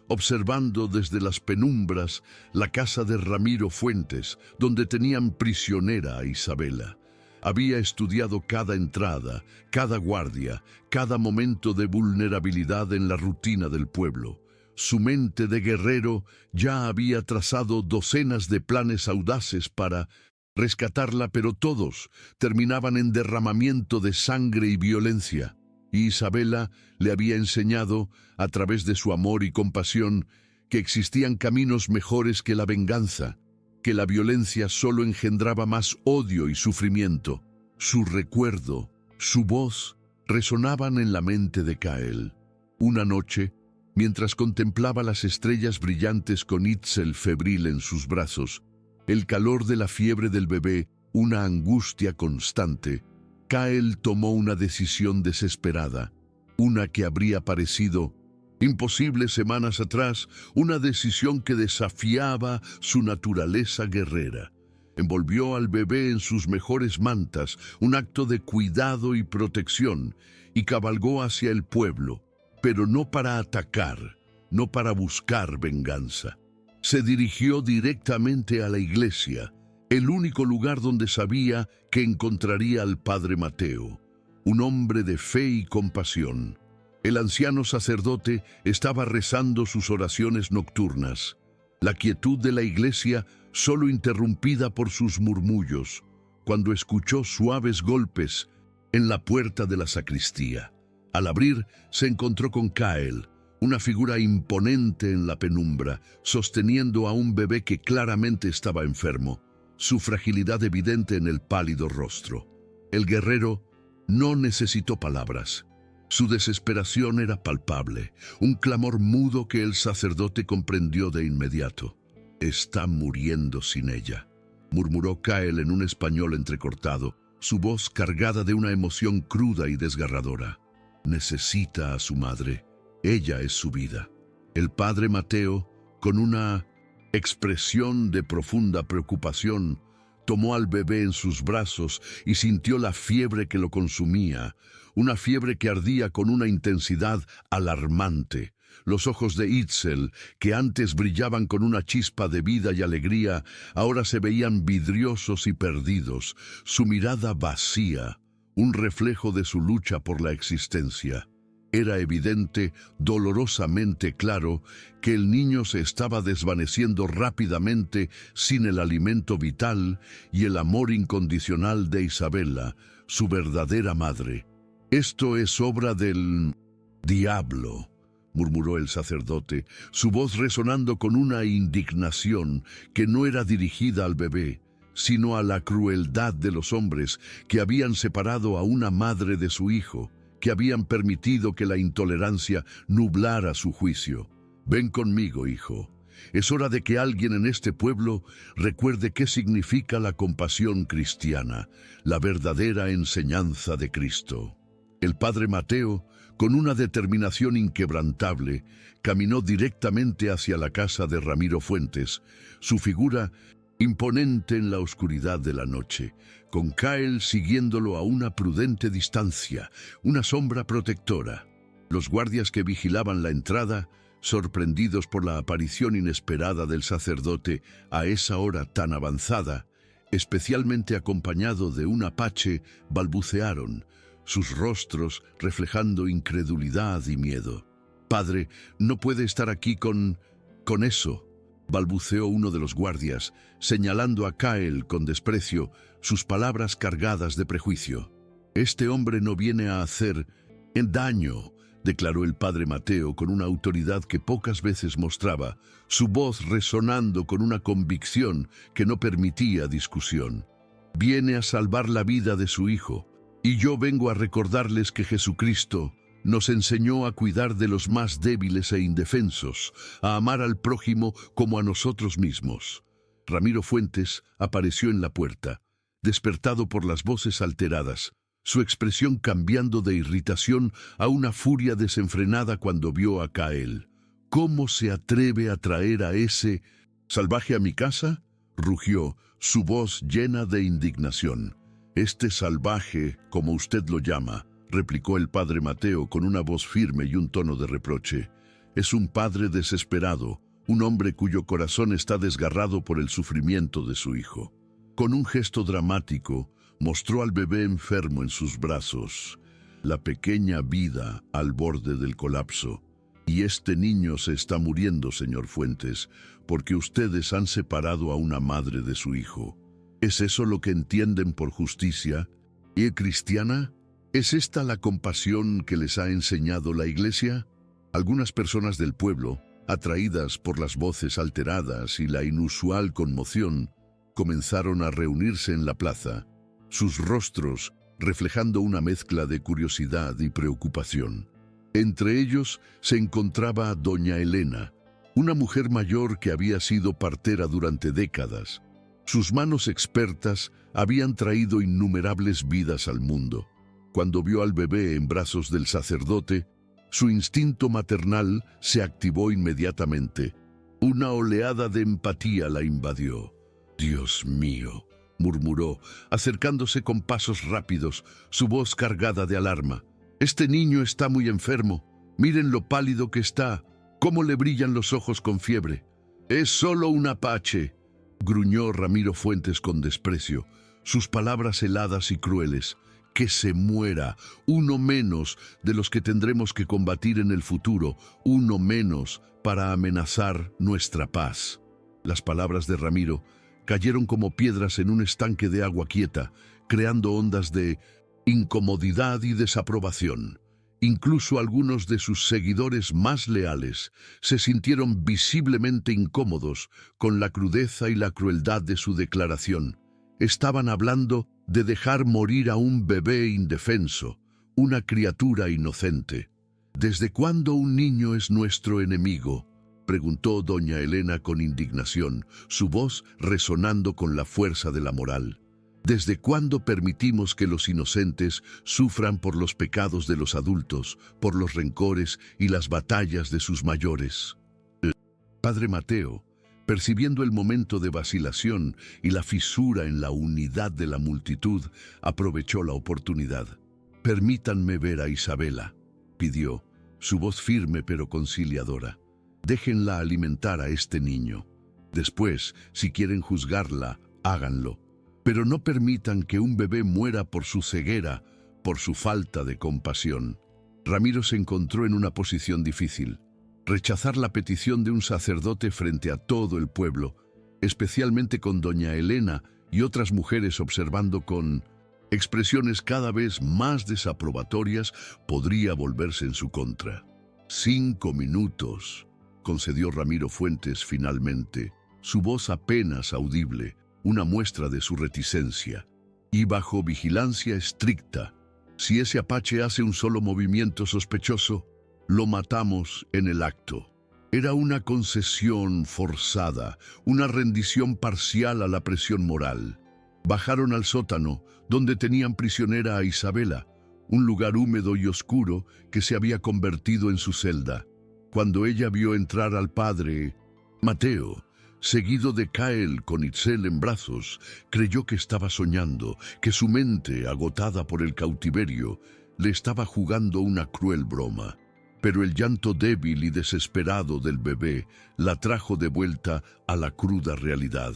observando desde las penumbras la casa de Ramiro Fuentes, donde tenían prisionera a Isabela. Había estudiado cada entrada, cada guardia, cada momento de vulnerabilidad en la rutina del pueblo. Su mente de guerrero ya había trazado docenas de planes audaces para rescatarla, pero todos terminaban en derramamiento de sangre y violencia. Y Isabela le había enseñado, a través de su amor y compasión, que existían caminos mejores que la venganza, que la violencia solo engendraba más odio y sufrimiento. Su recuerdo, su voz, resonaban en la mente de Cael. Una noche, mientras contemplaba las estrellas brillantes con Itzel febril en sus brazos, el calor de la fiebre del bebé, una angustia constante, Cael tomó una decisión desesperada, una que habría parecido imposible semanas atrás, una decisión que desafiaba su naturaleza guerrera. Envolvió al bebé en sus mejores mantas, un acto de cuidado y protección, y cabalgó hacia el pueblo, pero no para atacar, no para buscar venganza. Se dirigió directamente a la iglesia, el único lugar donde sabía que encontraría al padre Mateo, un hombre de fe y compasión. El anciano sacerdote estaba rezando sus oraciones nocturnas, la quietud de la iglesia solo interrumpida por sus murmullos, cuando escuchó suaves golpes en la puerta de la sacristía. Al abrir, se encontró con Cael, una figura imponente en la penumbra, sosteniendo a un bebé que claramente estaba enfermo, su fragilidad evidente en el pálido rostro. El guerrero no necesitó palabras. Su desesperación era palpable, un clamor mudo que el sacerdote comprendió de inmediato. «Está muriendo sin ella», murmuró Cael en un español entrecortado, su voz cargada de una emoción cruda y desgarradora. «Necesita a su madre». Ella es su vida. El padre Mateo, con una expresión de profunda preocupación, tomó al bebé en sus brazos y sintió la fiebre que lo consumía, una fiebre que ardía con una intensidad alarmante. Los ojos de Itzel, que antes brillaban con una chispa de vida y alegría, ahora se veían vidriosos y perdidos, su mirada vacía, un reflejo de su lucha por la existencia. Era evidente, dolorosamente claro, que el niño se estaba desvaneciendo rápidamente sin el alimento vital y el amor incondicional de Isabela, su verdadera madre. «Esto es obra del diablo», murmuró el sacerdote, su voz resonando con una indignación que no era dirigida al bebé, sino a la crueldad de los hombres que habían separado a una madre de su hijo, que habían permitido que la intolerancia nublara su juicio. «Ven conmigo, hijo. Es hora de que alguien en este pueblo recuerde qué significa la compasión cristiana, la verdadera enseñanza de Cristo». El padre Mateo, con una determinación inquebrantable, caminó directamente hacia la casa de Ramiro Fuentes, su figura imponente en la oscuridad de la noche, con Kyle siguiéndolo a una prudente distancia, una sombra protectora. Los guardias que vigilaban la entrada, sorprendidos por la aparición inesperada del sacerdote a esa hora tan avanzada, especialmente acompañado de un apache, balbucearon, sus rostros reflejando incredulidad y miedo. «Padre, no puede estar aquí con eso», balbuceó uno de los guardias, señalando a Kyle con desprecio, sus palabras cargadas de prejuicio. «Este hombre no viene a hacer daño», declaró el padre Mateo con una autoridad que pocas veces mostraba, su voz resonando con una convicción que no permitía discusión. «Viene a salvar la vida de su hijo. Y yo vengo a recordarles que Jesucristo nos enseñó a cuidar de los más débiles e indefensos, a amar al prójimo como a nosotros mismos». Ramiro Fuentes apareció en la puerta, despertado por las voces alteradas, su expresión cambiando de irritación a una furia desenfrenada cuando vio a Kyle. «¿Cómo se atreve a traer a ese salvaje a mi casa?», rugió, su voz llena de indignación. «Este salvaje, como usted lo llama», replicó el padre Mateo con una voz firme y un tono de reproche, «es un padre desesperado, un hombre cuyo corazón está desgarrado por el sufrimiento de su hijo». Con un gesto dramático, mostró al bebé enfermo en sus brazos, la pequeña vida al borde del colapso. «Y este niño se está muriendo, señor Fuentes, porque ustedes han separado a una madre de su hijo. ¿Es eso lo que entienden por justicia? ¿Y cristiana? ¿Es esta la compasión que les ha enseñado la Iglesia?». Algunas personas del pueblo, atraídas por las voces alteradas y la inusual conmoción, comenzaron a reunirse en la plaza, sus rostros reflejando una mezcla de curiosidad y preocupación. Entre ellos se encontraba doña Elena, una mujer mayor que había sido partera durante décadas. Sus manos expertas habían traído innumerables vidas al mundo. Cuando vio al bebé en brazos del sacerdote, su instinto maternal se activó inmediatamente. Una oleada de empatía la invadió. «Dios mío», murmuró, acercándose con pasos rápidos, su voz cargada de alarma. «Este niño está muy enfermo. Miren lo pálido que está, cómo le brillan los ojos con fiebre». «Es solo un apache», gruñó Ramiro Fuentes con desprecio, sus palabras heladas y crueles. «Que se muera, uno menos de los que tendremos que combatir en el futuro, uno menos para amenazar nuestra paz». Las palabras de Ramiro cayeron como piedras en un estanque de agua quieta, creando ondas de incomodidad y desaprobación. Incluso algunos de sus seguidores más leales se sintieron visiblemente incómodos con la crudeza y la crueldad de su declaración. Estaban hablando de dejar morir a un bebé indefenso, una criatura inocente. «¿Desde cuándo un niño es nuestro enemigo?», preguntó doña Elena con indignación, su voz resonando con la fuerza de la moral. ¿Desde cuándo permitimos que los inocentes sufran por los pecados de los adultos, por los rencores y las batallas de sus mayores? Padre Mateo, percibiendo el momento de vacilación y la fisura en la unidad de la multitud, aprovechó la oportunidad. «Permítanme ver a Isabela», pidió, su voz firme pero conciliadora. «Déjenla alimentar a este niño. Después, si quieren juzgarla, háganlo. Pero no permitan que un bebé muera por su ceguera, por su falta de compasión». Ramiro se encontró en una posición difícil. Rechazar la petición de un sacerdote frente a todo el pueblo, especialmente con doña Elena y otras mujeres observando con expresiones cada vez más desaprobatorias, podría volverse en su contra. 5 minutos, concedió Ramiro Fuentes finalmente, su voz apenas audible, una muestra de su reticencia. Y bajo vigilancia estricta, si ese apache hace un solo movimiento sospechoso, lo matamos en el acto. Era una concesión forzada, una rendición parcial a la presión moral. Bajaron al sótano, donde tenían prisionera a Isabela, un lugar húmedo y oscuro que se había convertido en su celda. Cuando ella vio entrar al padre Mateo, seguido de Cael con Itzel en brazos, creyó que estaba soñando, que su mente, agotada por el cautiverio, le estaba jugando una cruel broma. Pero el llanto débil y desesperado del bebé la trajo de vuelta a la cruda realidad.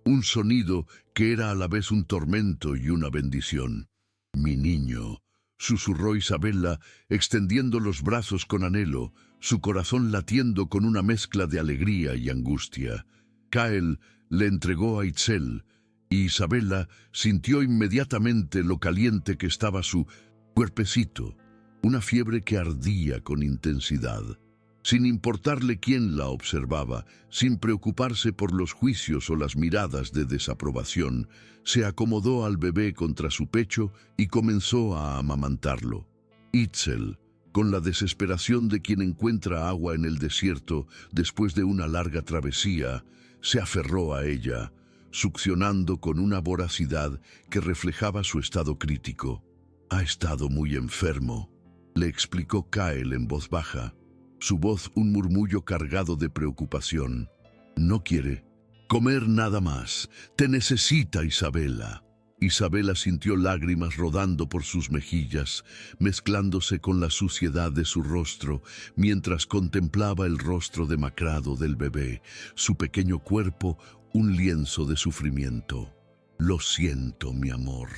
Un sonido que era a la vez un tormento y una bendición. «Mi niño», susurró Isabela, extendiendo los brazos con anhelo, su corazón latiendo con una mezcla de alegría y angustia. Cael le entregó a Itzel, y Isabela sintió inmediatamente lo caliente que estaba su cuerpecito, una fiebre que ardía con intensidad. Sin importarle quién la observaba, sin preocuparse por los juicios o las miradas de desaprobación, se acomodó al bebé contra su pecho y comenzó a amamantarlo. Itzel, con la desesperación de quien encuentra agua en el desierto después de una larga travesía, se aferró a ella, succionando con una voracidad que reflejaba su estado crítico. «Ha estado muy enfermo», le explicó Cael en voz baja, su voz un murmullo cargado de preocupación. «No quiere comer nada más. Te necesita, Isabela». Isabela sintió lágrimas rodando por sus mejillas, mezclándose con la suciedad de su rostro, mientras contemplaba el rostro demacrado del bebé, su pequeño cuerpo un lienzo de sufrimiento. «Lo siento, mi amor»,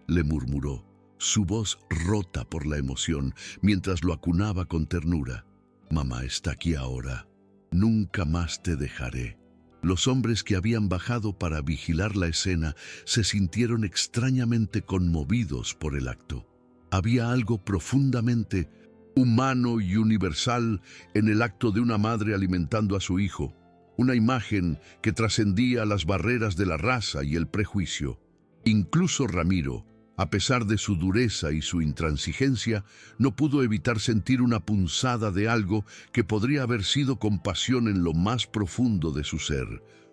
le murmuró, su voz rota por la emoción, mientras lo acunaba con ternura. «Mamá está aquí ahora. Nunca más te dejaré». Los hombres que habían bajado para vigilar la escena se sintieron extrañamente conmovidos por el acto. Había algo profundamente humano y universal en el acto de una madre alimentando a su hijo, una imagen que trascendía las barreras de la raza y el prejuicio. Incluso Ramiro, a pesar de su dureza y su intransigencia, no pudo evitar sentir una punzada de algo que podría haber sido compasión en lo más profundo de su ser,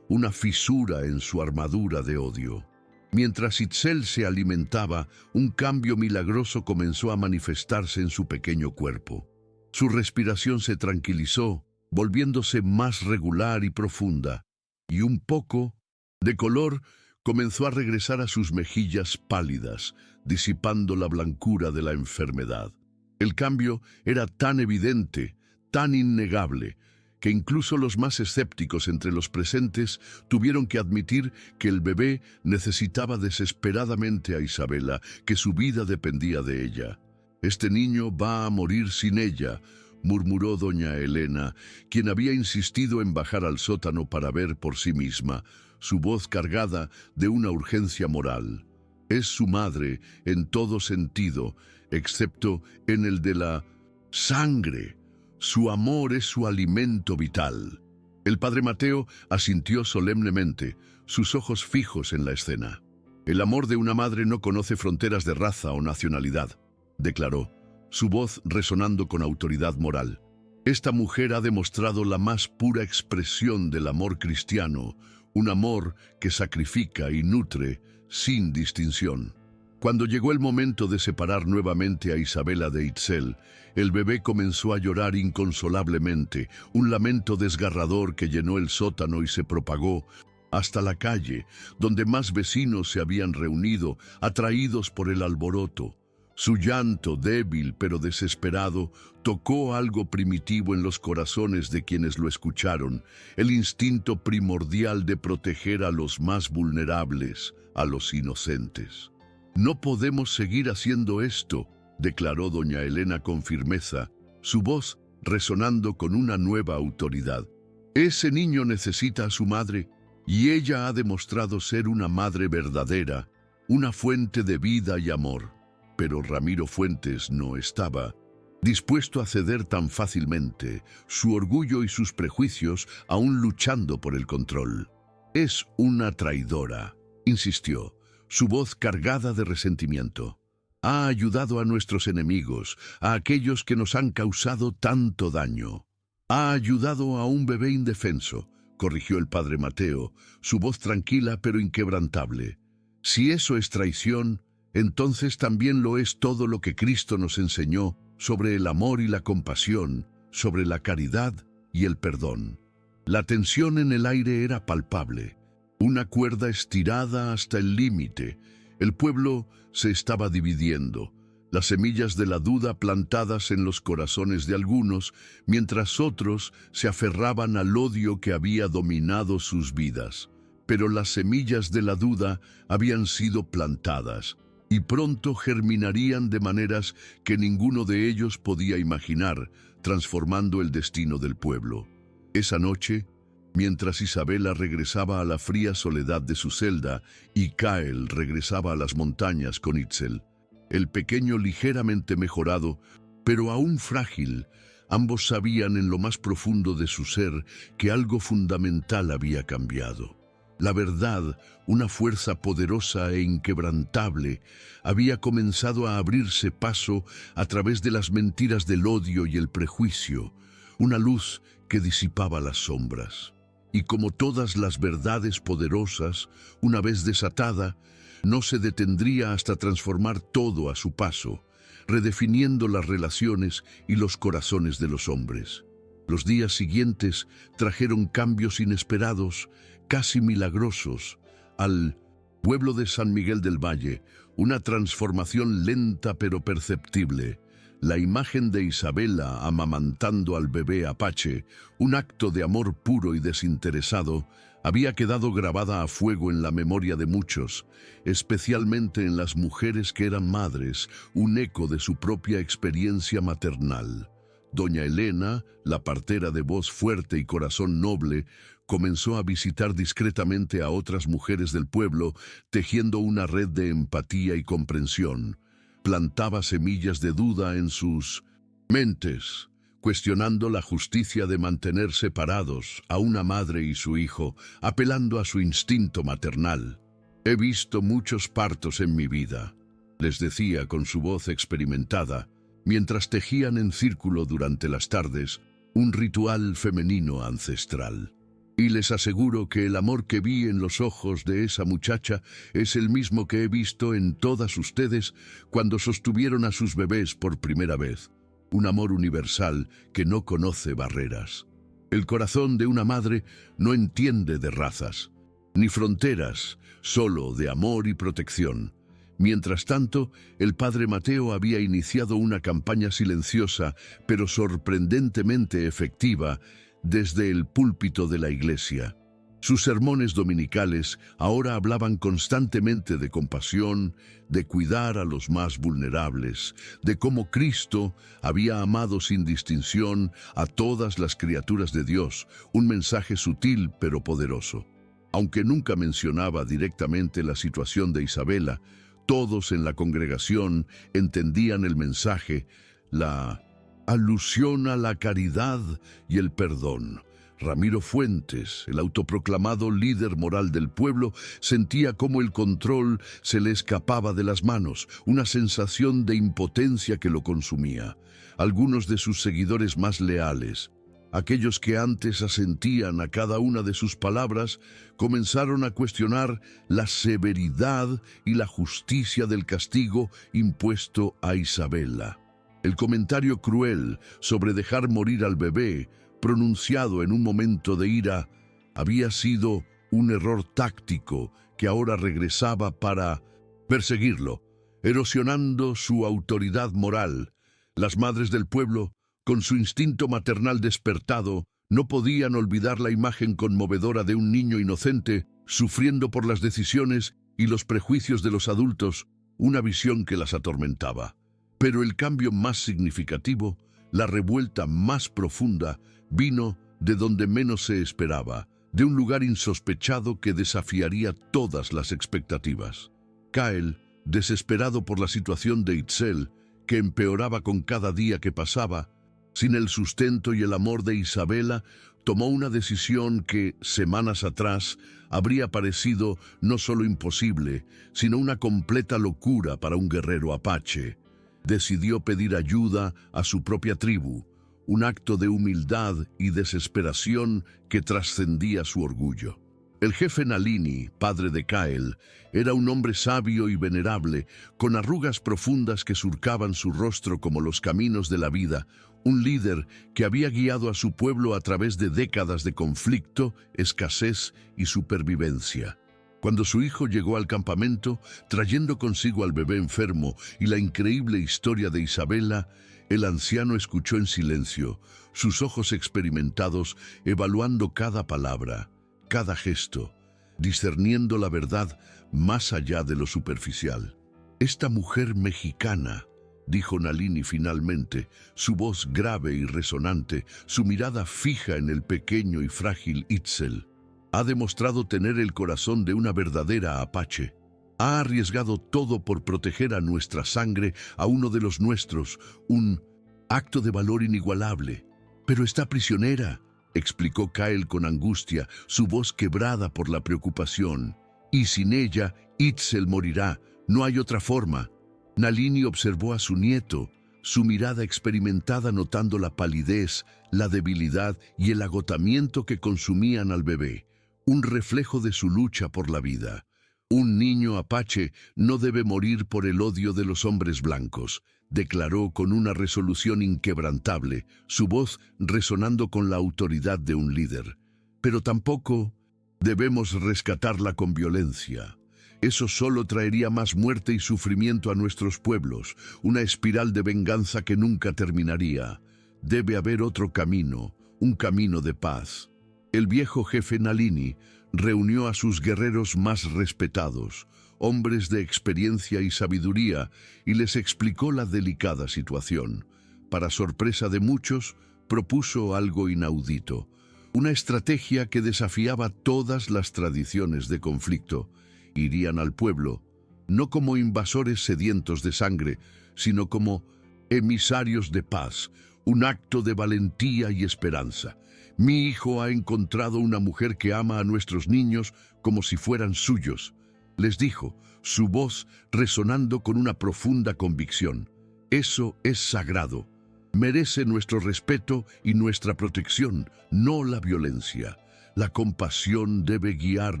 una fisura en su armadura de odio. Mientras Itzel se alimentaba, un cambio milagroso comenzó a manifestarse en su pequeño cuerpo. Su respiración se tranquilizó, volviéndose más regular y profunda, y un poco de color comenzó a regresar a sus mejillas pálidas, disipando la blancura de la enfermedad. El cambio era tan evidente, tan innegable, que incluso los más escépticos entre los presentes tuvieron que admitir que el bebé necesitaba desesperadamente a Isabela, que su vida dependía de ella. «Este niño va a morir sin ella», murmuró doña Elena, quien había insistido en bajar al sótano para ver por sí misma, su voz cargada de una urgencia moral. «Es su madre en todo sentido, excepto en el de la sangre. Su amor es su alimento vital». El padre Mateo asintió solemnemente, sus ojos fijos en la escena. «El amor de una madre no conoce fronteras de raza o nacionalidad», declaró, su voz resonando con autoridad moral. «Esta mujer ha demostrado la más pura expresión del amor cristiano, un amor que sacrifica y nutre sin distinción. Cuando llegó el momento de separar nuevamente a Isabela de Itzel, el bebé comenzó a llorar inconsolablemente, un lamento desgarrador que llenó el sótano y se propagó hasta la calle, donde más vecinos se habían reunido, atraídos por el alboroto. Su llanto, débil pero desesperado, tocó algo primitivo en los corazones de quienes lo escucharon, el instinto primordial de proteger a los más vulnerables, a los inocentes. «No podemos seguir haciendo esto», declaró doña Elena con firmeza, su voz resonando con una nueva autoridad. «Ese niño necesita a su madre, y ella ha demostrado ser una madre verdadera, una fuente de vida y amor». Pero Ramiro Fuentes no estaba dispuesto a ceder tan fácilmente, su orgullo y sus prejuicios aún luchando por el control. «Es una traidora», insistió, su voz cargada de resentimiento. «Ha ayudado a nuestros enemigos, a aquellos que nos han causado tanto daño. Ha ayudado a un bebé indefenso», corrigió el padre Mateo, su voz tranquila pero inquebrantable. «Si eso es traición, entonces también lo es todo lo que Cristo nos enseñó sobre el amor y la compasión, sobre la caridad y el perdón». La tensión en el aire era palpable, una cuerda estirada hasta el límite. El pueblo se estaba dividiendo, las semillas de la duda plantadas en los corazones de algunos, mientras otros se aferraban al odio que había dominado sus vidas. Pero las semillas de la duda habían sido plantadas, y pronto germinarían de maneras que ninguno de ellos podía imaginar, transformando el destino del pueblo. Esa noche, mientras Isabela regresaba a la fría soledad de su celda y Kael regresaba a las montañas con Itzel, el pequeño ligeramente mejorado, pero aún frágil, ambos sabían en lo más profundo de su ser que algo fundamental había cambiado. La verdad, una fuerza poderosa e inquebrantable, había comenzado a abrirse paso a través de las mentiras del odio y el prejuicio, una luz que disipaba las sombras. Y como todas las verdades poderosas, una vez desatada, no se detendría hasta transformar todo a su paso, redefiniendo las relaciones y los corazones de los hombres. Los días siguientes trajeron cambios inesperados, casi milagrosos, al pueblo de San Miguel del Valle, una transformación lenta pero perceptible. La imagen de Isabela amamantando al bebé Apache, un acto de amor puro y desinteresado, había quedado grabada a fuego en la memoria de muchos, especialmente en las mujeres que eran madres, un eco de su propia experiencia maternal. Doña Elena, la partera de voz fuerte y corazón noble, comenzó a visitar discretamente a otras mujeres del pueblo, tejiendo una red de empatía y comprensión. Plantaba semillas de duda en sus mentes, cuestionando la justicia de mantener separados a una madre y su hijo, apelando a su instinto maternal. «He visto muchos partos en mi vida», les decía con su voz experimentada, mientras tejían en círculo durante las tardes un ritual femenino ancestral. «Y les aseguro que el amor que vi en los ojos de esa muchacha es el mismo que he visto en todas ustedes cuando sostuvieron a sus bebés por primera vez. Un amor universal que no conoce barreras. El corazón de una madre no entiende de razas, ni fronteras, solo de amor y protección». Mientras tanto, el padre Mateo había iniciado una campaña silenciosa, pero sorprendentemente efectiva, desde el púlpito de la iglesia. Sus sermones dominicales ahora hablaban constantemente de compasión, de cuidar a los más vulnerables, de cómo Cristo había amado sin distinción a todas las criaturas de Dios, un mensaje sutil pero poderoso. Aunque nunca mencionaba directamente la situación de Isabela, todos en la congregación entendían el mensaje, la alusión a la caridad y el perdón. Ramiro Fuentes, el autoproclamado líder moral del pueblo, sentía cómo el control se le escapaba de las manos, una sensación de impotencia que lo consumía. Algunos de sus seguidores más leales, Aquellos que antes asentían a cada una de sus palabras comenzaron a cuestionar la severidad y la justicia del castigo impuesto a Isabela. El comentario cruel sobre dejar morir al bebé, pronunciado en un momento de ira, había sido un error táctico que ahora regresaba para perseguirlo, erosionando su autoridad moral. Las madres del pueblo, con su instinto maternal despertado, no podían olvidar la imagen conmovedora de un niño inocente sufriendo por las decisiones y los prejuicios de los adultos, una visión que las atormentaba. Pero el cambio más significativo, la revuelta más profunda, vino de donde menos se esperaba, de un lugar insospechado que desafiaría todas las expectativas. Cael, desesperado por la situación de Itzel, que empeoraba con cada día que pasaba, sin el sustento y el amor de Isabela, tomó una decisión que, semanas atrás, habría parecido no solo imposible, sino una completa locura para un guerrero apache. Decidió pedir ayuda a su propia tribu, un acto de humildad y desesperación que trascendía su orgullo. El jefe Nalini, padre de Cael, era un hombre sabio y venerable, con arrugas profundas que surcaban su rostro como los caminos de la vida, un líder que había guiado a su pueblo a través de décadas de conflicto, escasez y supervivencia. Cuando su hijo llegó al campamento, trayendo consigo al bebé enfermo y la increíble historia de Isabela, el anciano escuchó en silencio, sus ojos experimentados evaluando cada palabra, cada gesto, discerniendo la verdad más allá de lo superficial. Esta mujer mexicana, dijo Nalini finalmente, su voz grave y resonante, su mirada fija en el pequeño y frágil Itzel, ha demostrado tener el corazón de una verdadera apache. Ha arriesgado todo por proteger a nuestra sangre, a uno de los nuestros, un acto de valor inigualable. Pero está prisionera, explicó Cael con angustia, su voz quebrada por la preocupación. Y sin ella, Itzel morirá. No hay otra forma. Nalini observó a su nieto, su mirada experimentada notando la palidez, la debilidad y el agotamiento que consumían al bebé, un reflejo de su lucha por la vida. Un niño apache no debe morir por el odio de los hombres blancos, declaró con una resolución inquebrantable, su voz resonando con la autoridad de un líder. Pero tampoco debemos rescatarla con violencia. Eso solo traería más muerte y sufrimiento a nuestros pueblos, una espiral de venganza que nunca terminaría. Debe haber otro camino, un camino de paz. El viejo jefe Nalini reunió a sus guerreros más respetados, hombres de experiencia y sabiduría, y les explicó la delicada situación. Para sorpresa de muchos, propuso algo inaudito, una estrategia que desafiaba todas las tradiciones de conflicto. Irían al pueblo, no como invasores sedientos de sangre, sino como emisarios de paz, un acto de valentía y esperanza. Mi hijo ha encontrado una mujer que ama a nuestros niños como si fueran suyos, les dijo, su voz resonando con una profunda convicción. Eso es sagrado. Merece nuestro respeto y nuestra protección, no la violencia. La compasión debe guiar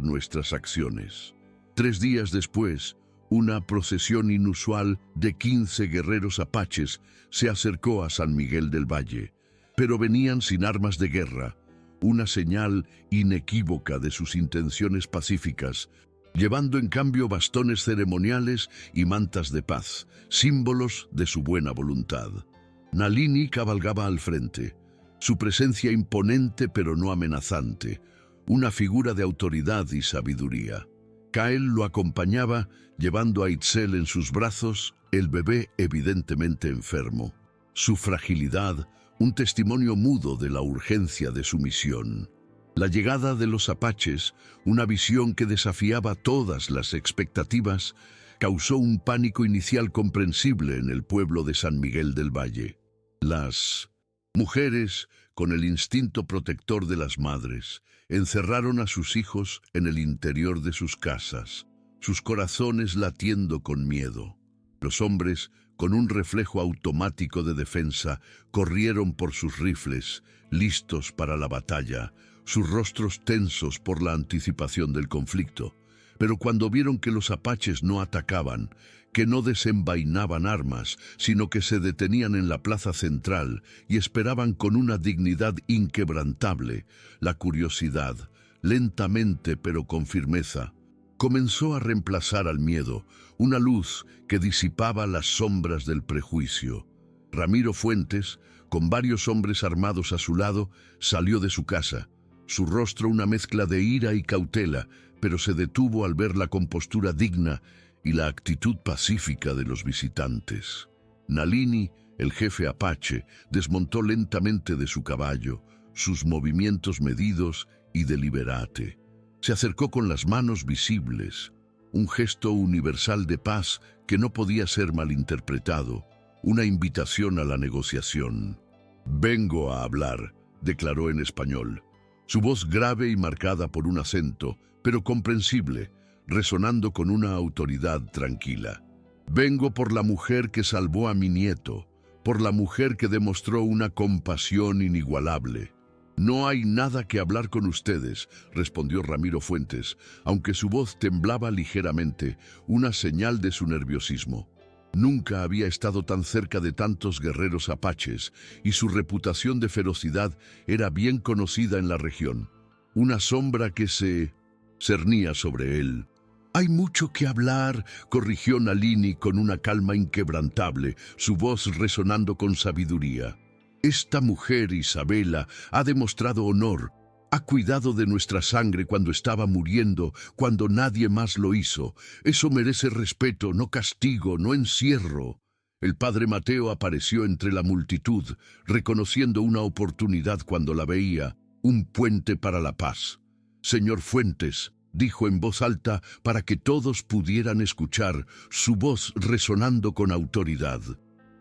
nuestras acciones. 3 días después, una procesión inusual de 15 guerreros apaches se acercó a San Miguel del Valle, pero venían sin armas de guerra, una señal inequívoca de sus intenciones pacíficas, llevando en cambio bastones ceremoniales y mantas de paz, símbolos de su buena voluntad. Nalini cabalgaba al frente, su presencia imponente pero no amenazante, una figura de autoridad y sabiduría. Cael lo acompañaba, llevando a Itzel en sus brazos, el bebé evidentemente enfermo. Su fragilidad, un testimonio mudo de la urgencia de su misión. La llegada de los apaches, una visión que desafiaba todas las expectativas, causó un pánico inicial comprensible en el pueblo de San Miguel del Valle. Las mujeres, con el instinto protector de las madres, encerraron a sus hijos en el interior de sus casas, sus corazones latiendo con miedo. Los hombres, con un reflejo automático de defensa, corrieron por sus rifles, listos para la batalla, sus rostros tensos por la anticipación del conflicto. Pero cuando vieron que los apaches no atacaban, que no desenvainaban armas, sino que se detenían en la plaza central y esperaban con una dignidad inquebrantable, la curiosidad, lentamente pero con firmeza, comenzó a reemplazar al miedo, una luz que disipaba las sombras del prejuicio. Ramiro Fuentes, con varios hombres armados a su lado, salió de su casa, su rostro una mezcla de ira y cautela, pero se detuvo al ver la compostura digna y la actitud pacífica de los visitantes. Nalini, el jefe apache, desmontó lentamente de su caballo, sus movimientos medidos y deliberate. Se acercó con las manos visibles, un gesto universal de paz que no podía ser malinterpretado, una invitación a la negociación. «Vengo a hablar», declaró en español. Su voz grave y marcada por un acento, pero comprensible, resonando con una autoridad tranquila. «Vengo por la mujer que salvó a mi nieto, por la mujer que demostró una compasión inigualable». «No hay nada que hablar con ustedes», respondió Ramiro Fuentes, aunque su voz temblaba ligeramente, una señal de su nerviosismo. Nunca había estado tan cerca de tantos guerreros apaches, y su reputación de ferocidad era bien conocida en la región. Una sombra que se cernía sobre él. «Hay mucho que hablar», corrigió Nalini con una calma inquebrantable, su voz resonando con sabiduría. «Esta mujer, Isabela, ha demostrado honor, ha cuidado de nuestra sangre cuando estaba muriendo, cuando nadie más lo hizo. Eso merece respeto, no castigo, no encierro». El padre Mateo apareció entre la multitud, reconociendo una oportunidad cuando la veía, un puente para la paz. «Señor Fuentes», dijo en voz alta para que todos pudieran escuchar, su voz resonando con autoridad.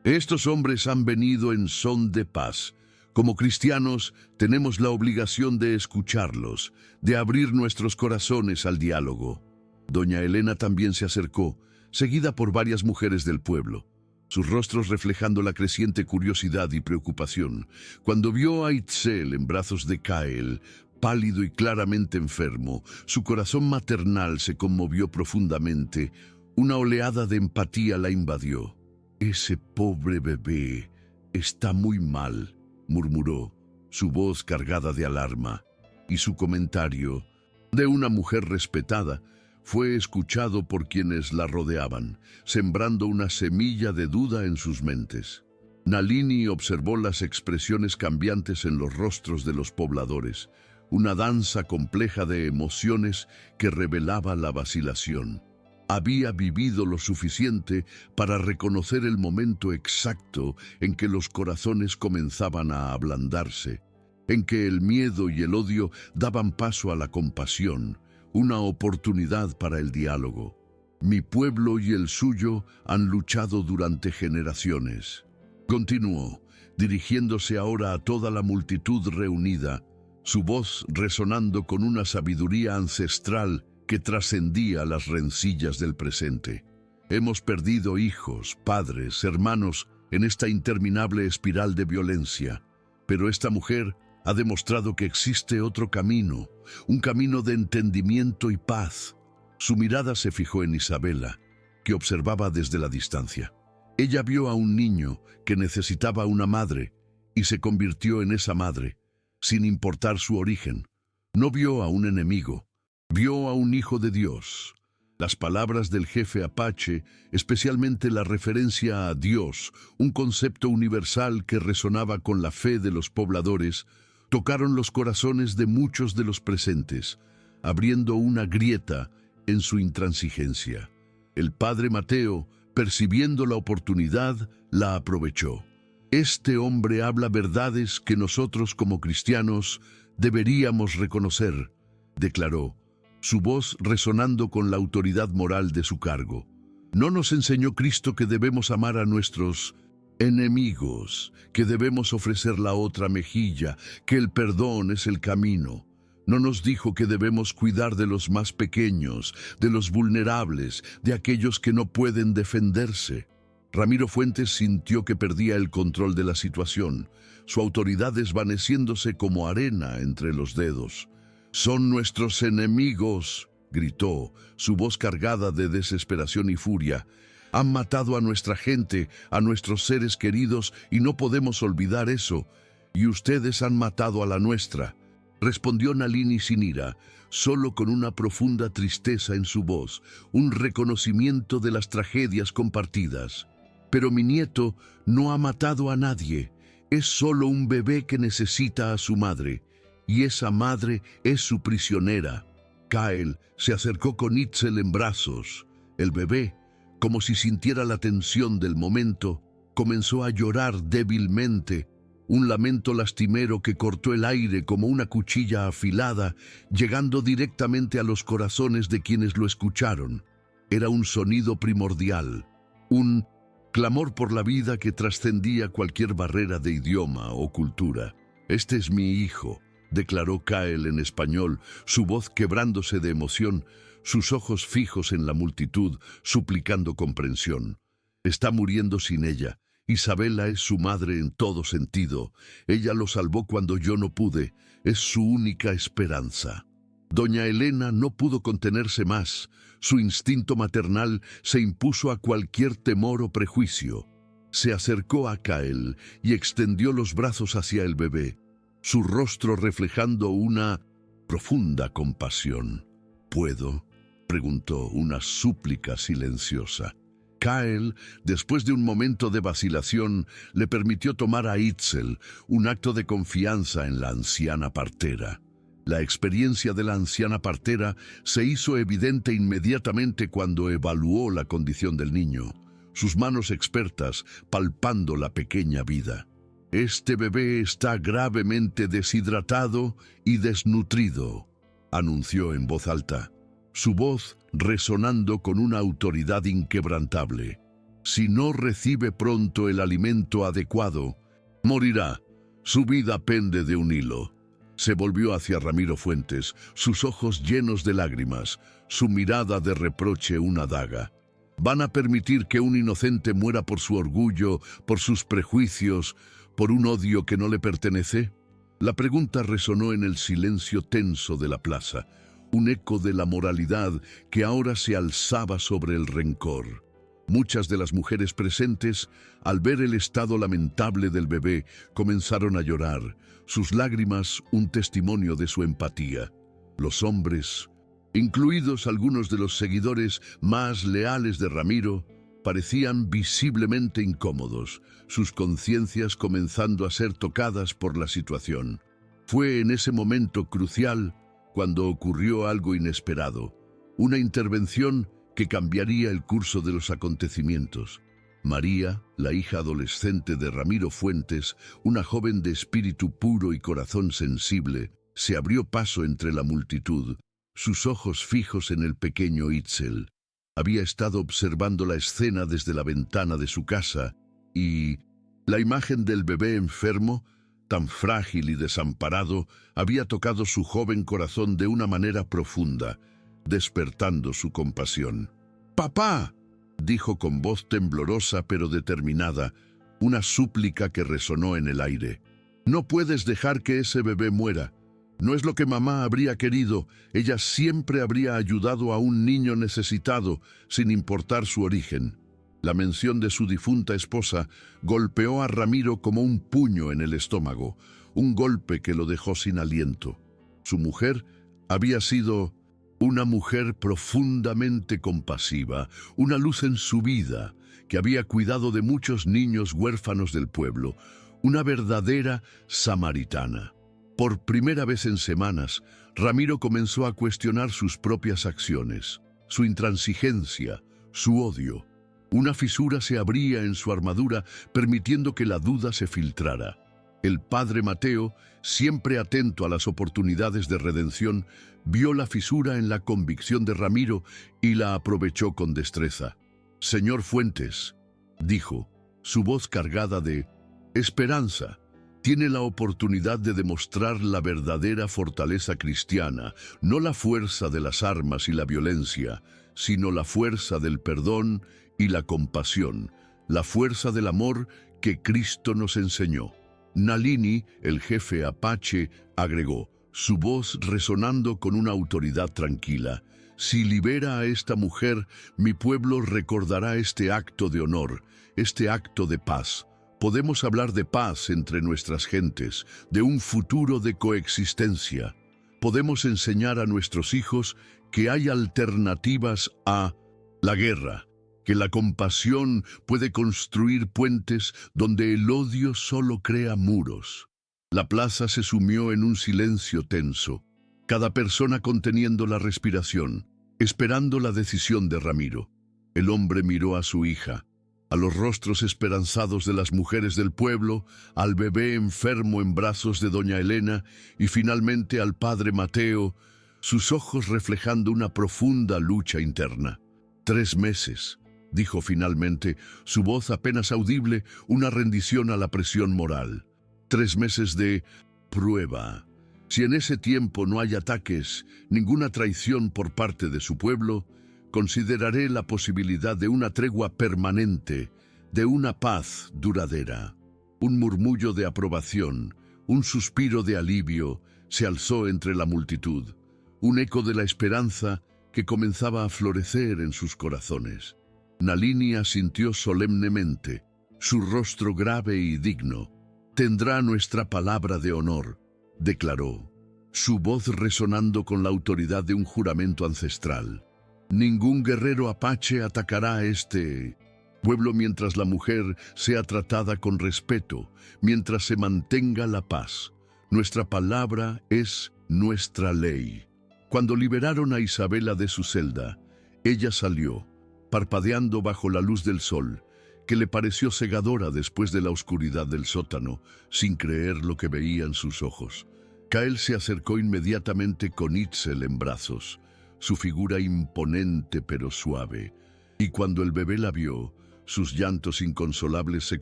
«Estos hombres han venido en son de paz. Como cristianos, tenemos la obligación de escucharlos, de abrir nuestros corazones al diálogo». Doña Elena también se acercó, seguida por varias mujeres del pueblo, sus rostros reflejando la creciente curiosidad y preocupación. Cuando vio a Itzel en brazos de Cael, pálido y claramente enfermo, su corazón maternal se conmovió profundamente. Una oleada de empatía la invadió. «Ese pobre bebé está muy mal», murmuró, su voz cargada de alarma, y su comentario, de una mujer respetada, fue escuchado por quienes la rodeaban, sembrando una semilla de duda en sus mentes. Nalini observó las expresiones cambiantes en los rostros de los pobladores, una danza compleja de emociones que revelaba la vacilación. Había vivido lo suficiente para reconocer el momento exacto en que los corazones comenzaban a ablandarse, en que el miedo y el odio daban paso a la compasión, una oportunidad para el diálogo. «Mi pueblo y el suyo han luchado durante generaciones», continuó, dirigiéndose ahora a toda la multitud reunida, su voz resonando con una sabiduría ancestral que trascendía las rencillas del presente. «Hemos perdido hijos, padres, hermanos en esta interminable espiral de violencia, pero esta mujer ha demostrado que existe otro camino, un camino de entendimiento y paz». Su mirada se fijó en Isabela, que observaba desde la distancia. Ella vio a un niño que necesitaba una madre y se convirtió en esa madre, sin importar su origen. No vio a un enemigo, vio a un hijo de Dios. Las palabras del jefe apache, especialmente la referencia a Dios, un concepto universal que resonaba con la fe de los pobladores, tocaron los corazones de muchos de los presentes, abriendo una grieta en su intransigencia. El padre Mateo, percibiendo la oportunidad, la aprovechó. «Este hombre habla verdades que nosotros como cristianos deberíamos reconocer», declaró, su voz resonando con la autoridad moral de su cargo. «¿No nos enseñó Cristo que debemos amar a nuestros enemigos, que debemos ofrecer la otra mejilla, que el perdón es el camino? ¿No nos dijo que debemos cuidar de los más pequeños, de los vulnerables, de aquellos que no pueden defenderse?» Ramiro Fuentes sintió que perdía el control de la situación, su autoridad desvaneciéndose como arena entre los dedos. «Son nuestros enemigos», gritó, su voz cargada de desesperación y furia. «Han matado a nuestra gente, a nuestros seres queridos, y no podemos olvidar eso. Y ustedes han matado a la nuestra», respondió Nalini sin ira, solo con una profunda tristeza en su voz, un reconocimiento de las tragedias compartidas. «Pero mi nieto no ha matado a nadie. Es solo un bebé que necesita a su madre, y esa madre es su prisionera». Kael se acercó con Itzel en brazos. El bebé, como si sintiera la tensión del momento, comenzó a llorar débilmente, un lamento lastimero que cortó el aire como una cuchilla afilada, llegando directamente a los corazones de quienes lo escucharon. Era un sonido primordial, un clamor por la vida que trascendía cualquier barrera de idioma o cultura. «Este es mi hijo», declaró Kael en español, su voz quebrándose de emoción, sus ojos fijos en la multitud, suplicando comprensión. «Está muriendo sin ella. Isabela es su madre en todo sentido. Ella lo salvó cuando yo no pude. Es su única esperanza». Doña Elena no pudo contenerse más. Su instinto maternal se impuso a cualquier temor o prejuicio. Se acercó a Kael y extendió los brazos hacia el bebé, su rostro reflejando una profunda compasión. «¿Puedo?», preguntó, una súplica silenciosa. Kael, después de un momento de vacilación, le permitió tomar a Itzel, un acto de confianza en la anciana partera. La experiencia de la anciana partera se hizo evidente inmediatamente cuando evaluó la condición del niño, sus manos expertas palpando la pequeña vida. «Este bebé está gravemente deshidratado y desnutrido», anunció en voz alta, su voz resonando con una autoridad inquebrantable. «Si no recibe pronto el alimento adecuado, morirá. Su vida pende de un hilo». Se volvió hacia Ramiro Fuentes, sus ojos llenos de lágrimas, su mirada de reproche una daga. «¿Van a permitir que un inocente muera por su orgullo, por sus prejuicios, por un odio que no le pertenece?» La pregunta resonó en el silencio tenso de la plaza, un eco de la moralidad que ahora se alzaba sobre el rencor. Muchas de las mujeres presentes, al ver el estado lamentable del bebé, comenzaron a llorar, sus lágrimas un testimonio de su empatía. Los hombres, incluidos algunos de los seguidores más leales de Ramiro, parecían visiblemente incómodos, sus conciencias comenzando a ser tocadas por la situación. Fue en ese momento crucial cuando ocurrió algo inesperado, una intervención que cambiaría el curso de los acontecimientos. María, la hija adolescente de Ramiro Fuentes, una joven de espíritu puro y corazón sensible, se abrió paso entre la multitud, sus ojos fijos en el pequeño Itzel. Había estado observando la escena desde la ventana de su casa y la imagen del bebé enfermo, tan frágil y desamparado, había tocado su joven corazón de una manera profunda, despertando su compasión. «¡Papá!», dijo con voz temblorosa pero determinada, una súplica que resonó en el aire. «No puedes dejar que ese bebé muera. No es lo que mamá habría querido. Ella siempre habría ayudado a un niño necesitado, sin importar su origen». La mención de su difunta esposa golpeó a Ramiro como un puño en el estómago, un golpe que lo dejó sin aliento. Su mujer había sido una mujer profundamente compasiva, una luz en su vida, que había cuidado de muchos niños huérfanos del pueblo, una verdadera samaritana. Por primera vez en semanas, Ramiro comenzó a cuestionar sus propias acciones, su intransigencia, su odio. Una fisura se abría en su armadura, permitiendo que la duda se filtrara. El padre Mateo, siempre atento a las oportunidades de redención, vio la fisura en la convicción de Ramiro y la aprovechó con destreza. «Señor Fuentes», dijo, su voz cargada de esperanza, «tiene la oportunidad de demostrar la verdadera fortaleza cristiana, no la fuerza de las armas y la violencia, sino la fuerza del perdón y la compasión. la fuerza del amor que Cristo nos enseñó. Nalini, el jefe apache, agregó, su voz resonando con una autoridad tranquila: si libera a esta mujer, mi pueblo recordará este acto de honor, este acto de paz. Podemos hablar de paz entre nuestras gentes, de un futuro de coexistencia. Podemos enseñar a nuestros hijos que hay alternativas a la guerra, que la compasión puede construir puentes donde el odio solo crea muros. La plaza se sumió en un silencio tenso, cada persona conteniendo la respiración, esperando la decisión de Ramiro. El hombre miró a su hija, a los rostros esperanzados de las mujeres del pueblo, al bebé enfermo en brazos de doña Elena y finalmente al padre Mateo, sus ojos reflejando una profunda lucha interna. 3 meses, dijo finalmente, su voz apenas audible, una rendición a la presión moral. 3 meses de prueba. Si en ese tiempo no hay ataques, ninguna traición por parte de su pueblo, consideraré la posibilidad de una tregua permanente, de una paz duradera. Un murmullo de aprobación, un suspiro de alivio se alzó entre la multitud, un eco de la esperanza que comenzaba a florecer en sus corazones. Nalini asintió solemnemente, su rostro grave y digno. Tendrá nuestra palabra de honor, declaró, su voz resonando con la autoridad de un juramento ancestral. Ningún guerrero apache atacará a este pueblo mientras la mujer sea tratada con respeto, mientras se mantenga la paz. Nuestra palabra es nuestra ley. Cuando liberaron a Isabela de su celda, ella salió, parpadeando bajo la luz del sol, que le pareció cegadora después de la oscuridad del sótano, sin creer lo que veía en sus ojos. Kael se acercó inmediatamente con Itzel en brazos, su figura imponente pero suave, y cuando el bebé la vio, sus llantos inconsolables se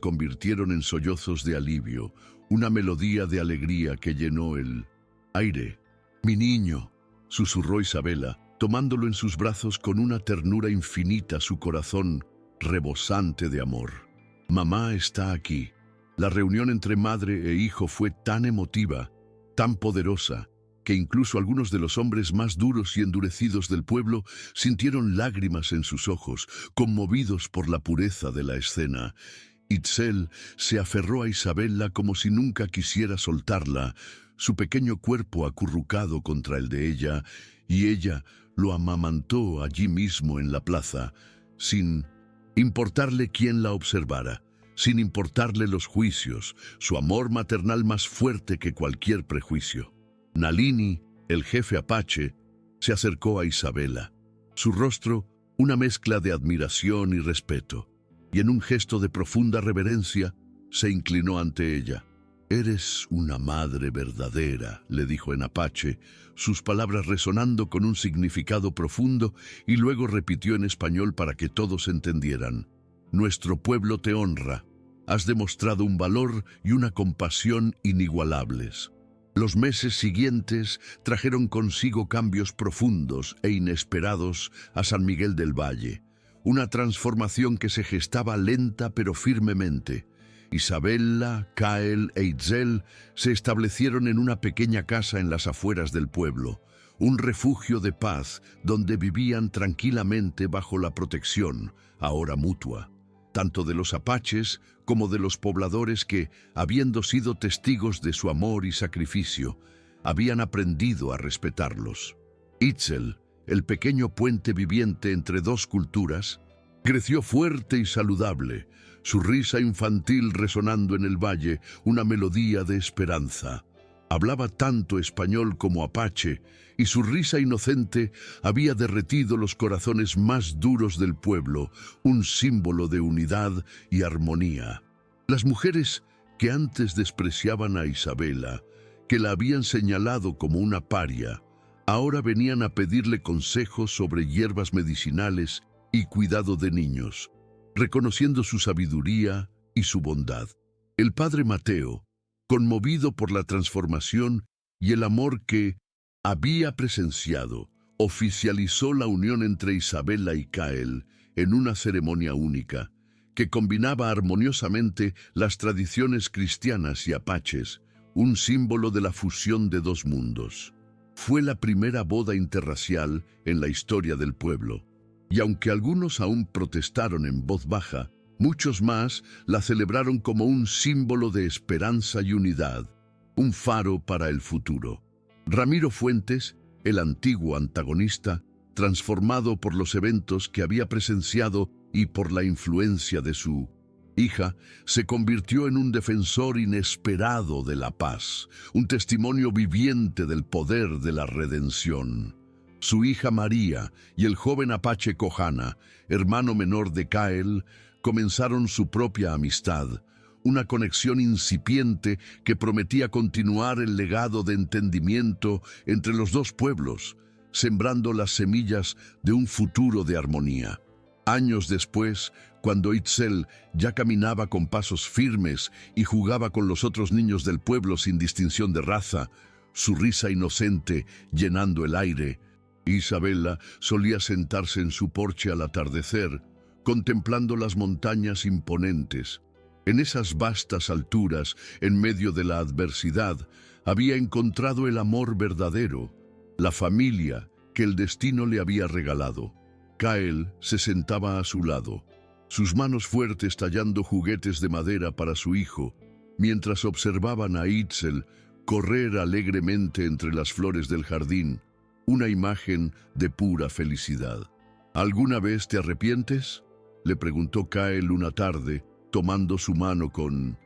convirtieron en sollozos de alivio, una melodía de alegría que llenó el aire. «Mi niño», susurró Isabela, tomándolo en sus brazos con una ternura infinita, su corazón rebosante de amor. «Mamá está aquí». La reunión entre madre e hijo fue tan emotiva, tan poderosa, que incluso algunos de los hombres más duros y endurecidos del pueblo sintieron lágrimas en sus ojos, conmovidos por la pureza de la escena. Itzel se aferró a Isabela como si nunca quisiera soltarla, su pequeño cuerpo acurrucado contra el de ella, y ella lo amamantó allí mismo en la plaza, sin importarle quién la observara, sin importarle los juicios, su amor maternal más fuerte que cualquier prejuicio. Nalini, el jefe apache, se acercó a Isabela. Su rostro, una mezcla de admiración y respeto, y en un gesto de profunda reverencia, se inclinó ante ella. «Eres una madre verdadera», le dijo en apache, sus palabras resonando con un significado profundo, y luego repitió en español para que todos entendieran. «Nuestro pueblo te honra. Has demostrado un valor y una compasión inigualables». Los meses siguientes trajeron consigo cambios profundos e inesperados a San Miguel del Valle, una transformación que se gestaba lenta pero firmemente. Isabela, Kael e Itzel se establecieron en una pequeña casa en las afueras del pueblo, un refugio de paz donde vivían tranquilamente bajo la protección, ahora mutua, tanto de los apaches como de los pobladores que, habiendo sido testigos de su amor y sacrificio, habían aprendido a respetarlos. Itzel, el pequeño puente viviente entre dos culturas, creció fuerte y saludable, su risa infantil resonando en el valle, una melodía de esperanza. Hablaba tanto español como apache, y su risa inocente había derretido los corazones más duros del pueblo, un símbolo de unidad y armonía. Las mujeres que antes despreciaban a Isabela, que la habían señalado como una paria, ahora venían a pedirle consejos sobre hierbas medicinales y cuidado de niños, reconociendo su sabiduría y su bondad. El padre Mateo, conmovido por la transformación y el amor que había presenciado, oficializó la unión entre Isabela y Kael en una ceremonia única, que combinaba armoniosamente las tradiciones cristianas y apaches, un símbolo de la fusión de dos mundos. Fue la primera boda interracial en la historia del pueblo, y aunque algunos aún protestaron en voz baja, muchos más la celebraron como un símbolo de esperanza y unidad, un faro para el futuro. Ramiro Fuentes, el antiguo antagonista, transformado por los eventos que había presenciado y por la influencia de su hija, se convirtió en un defensor inesperado de la paz, un testimonio viviente del poder de la redención. Su hija María y el joven apache Kohana, hermano menor de Kael, comenzaron su propia amistad, una conexión incipiente que prometía continuar el legado de entendimiento entre los dos pueblos, sembrando las semillas de un futuro de armonía. Años después, cuando Itzel ya caminaba con pasos firmes y jugaba con los otros niños del pueblo sin distinción de raza, su risa inocente llenando el aire, Isabela solía sentarse en su porche al atardecer, contemplando las montañas imponentes. En esas vastas alturas, en medio de la adversidad, había encontrado el amor verdadero, la familia que el destino le había regalado. Kael se sentaba a su lado, sus manos fuertes tallando juguetes de madera para su hijo, mientras observaban a Itzel correr alegremente entre las flores del jardín, una imagen de pura felicidad. ¿Alguna vez te arrepientes?, le preguntó Kael una tarde, tomando su mano con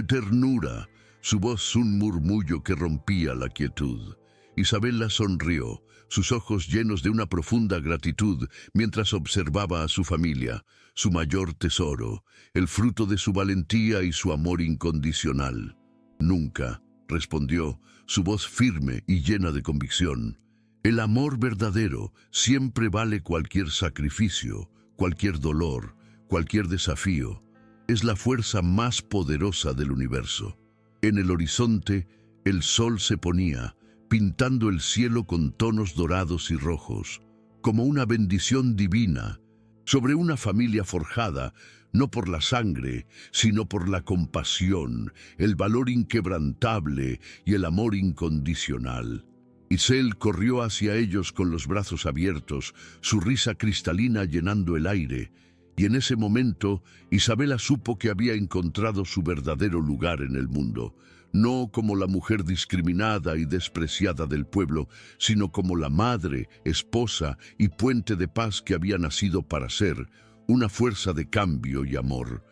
ternura, su voz un murmullo que rompía la quietud. Isabela sonrió, sus ojos llenos de una profunda gratitud, mientras observaba a su familia, su mayor tesoro, el fruto de su valentía y su amor incondicional. Nunca, respondió, su voz firme y llena de convicción. El amor verdadero siempre vale cualquier sacrificio, cualquier dolor, cualquier desafío. Es la fuerza más poderosa del universo. En el horizonte, el sol se ponía, pintando el cielo con tonos dorados y rojos, como una bendición divina, sobre una familia forjada, no por la sangre, sino por la compasión, el valor inquebrantable y el amor incondicional. Itzel corrió hacia ellos con los brazos abiertos, su risa cristalina llenando el aire, y en ese momento Isabela supo que había encontrado su verdadero lugar en el mundo, no como la mujer discriminada y despreciada del pueblo, sino como la madre, esposa y puente de paz que había nacido para ser, una fuerza de cambio y amor.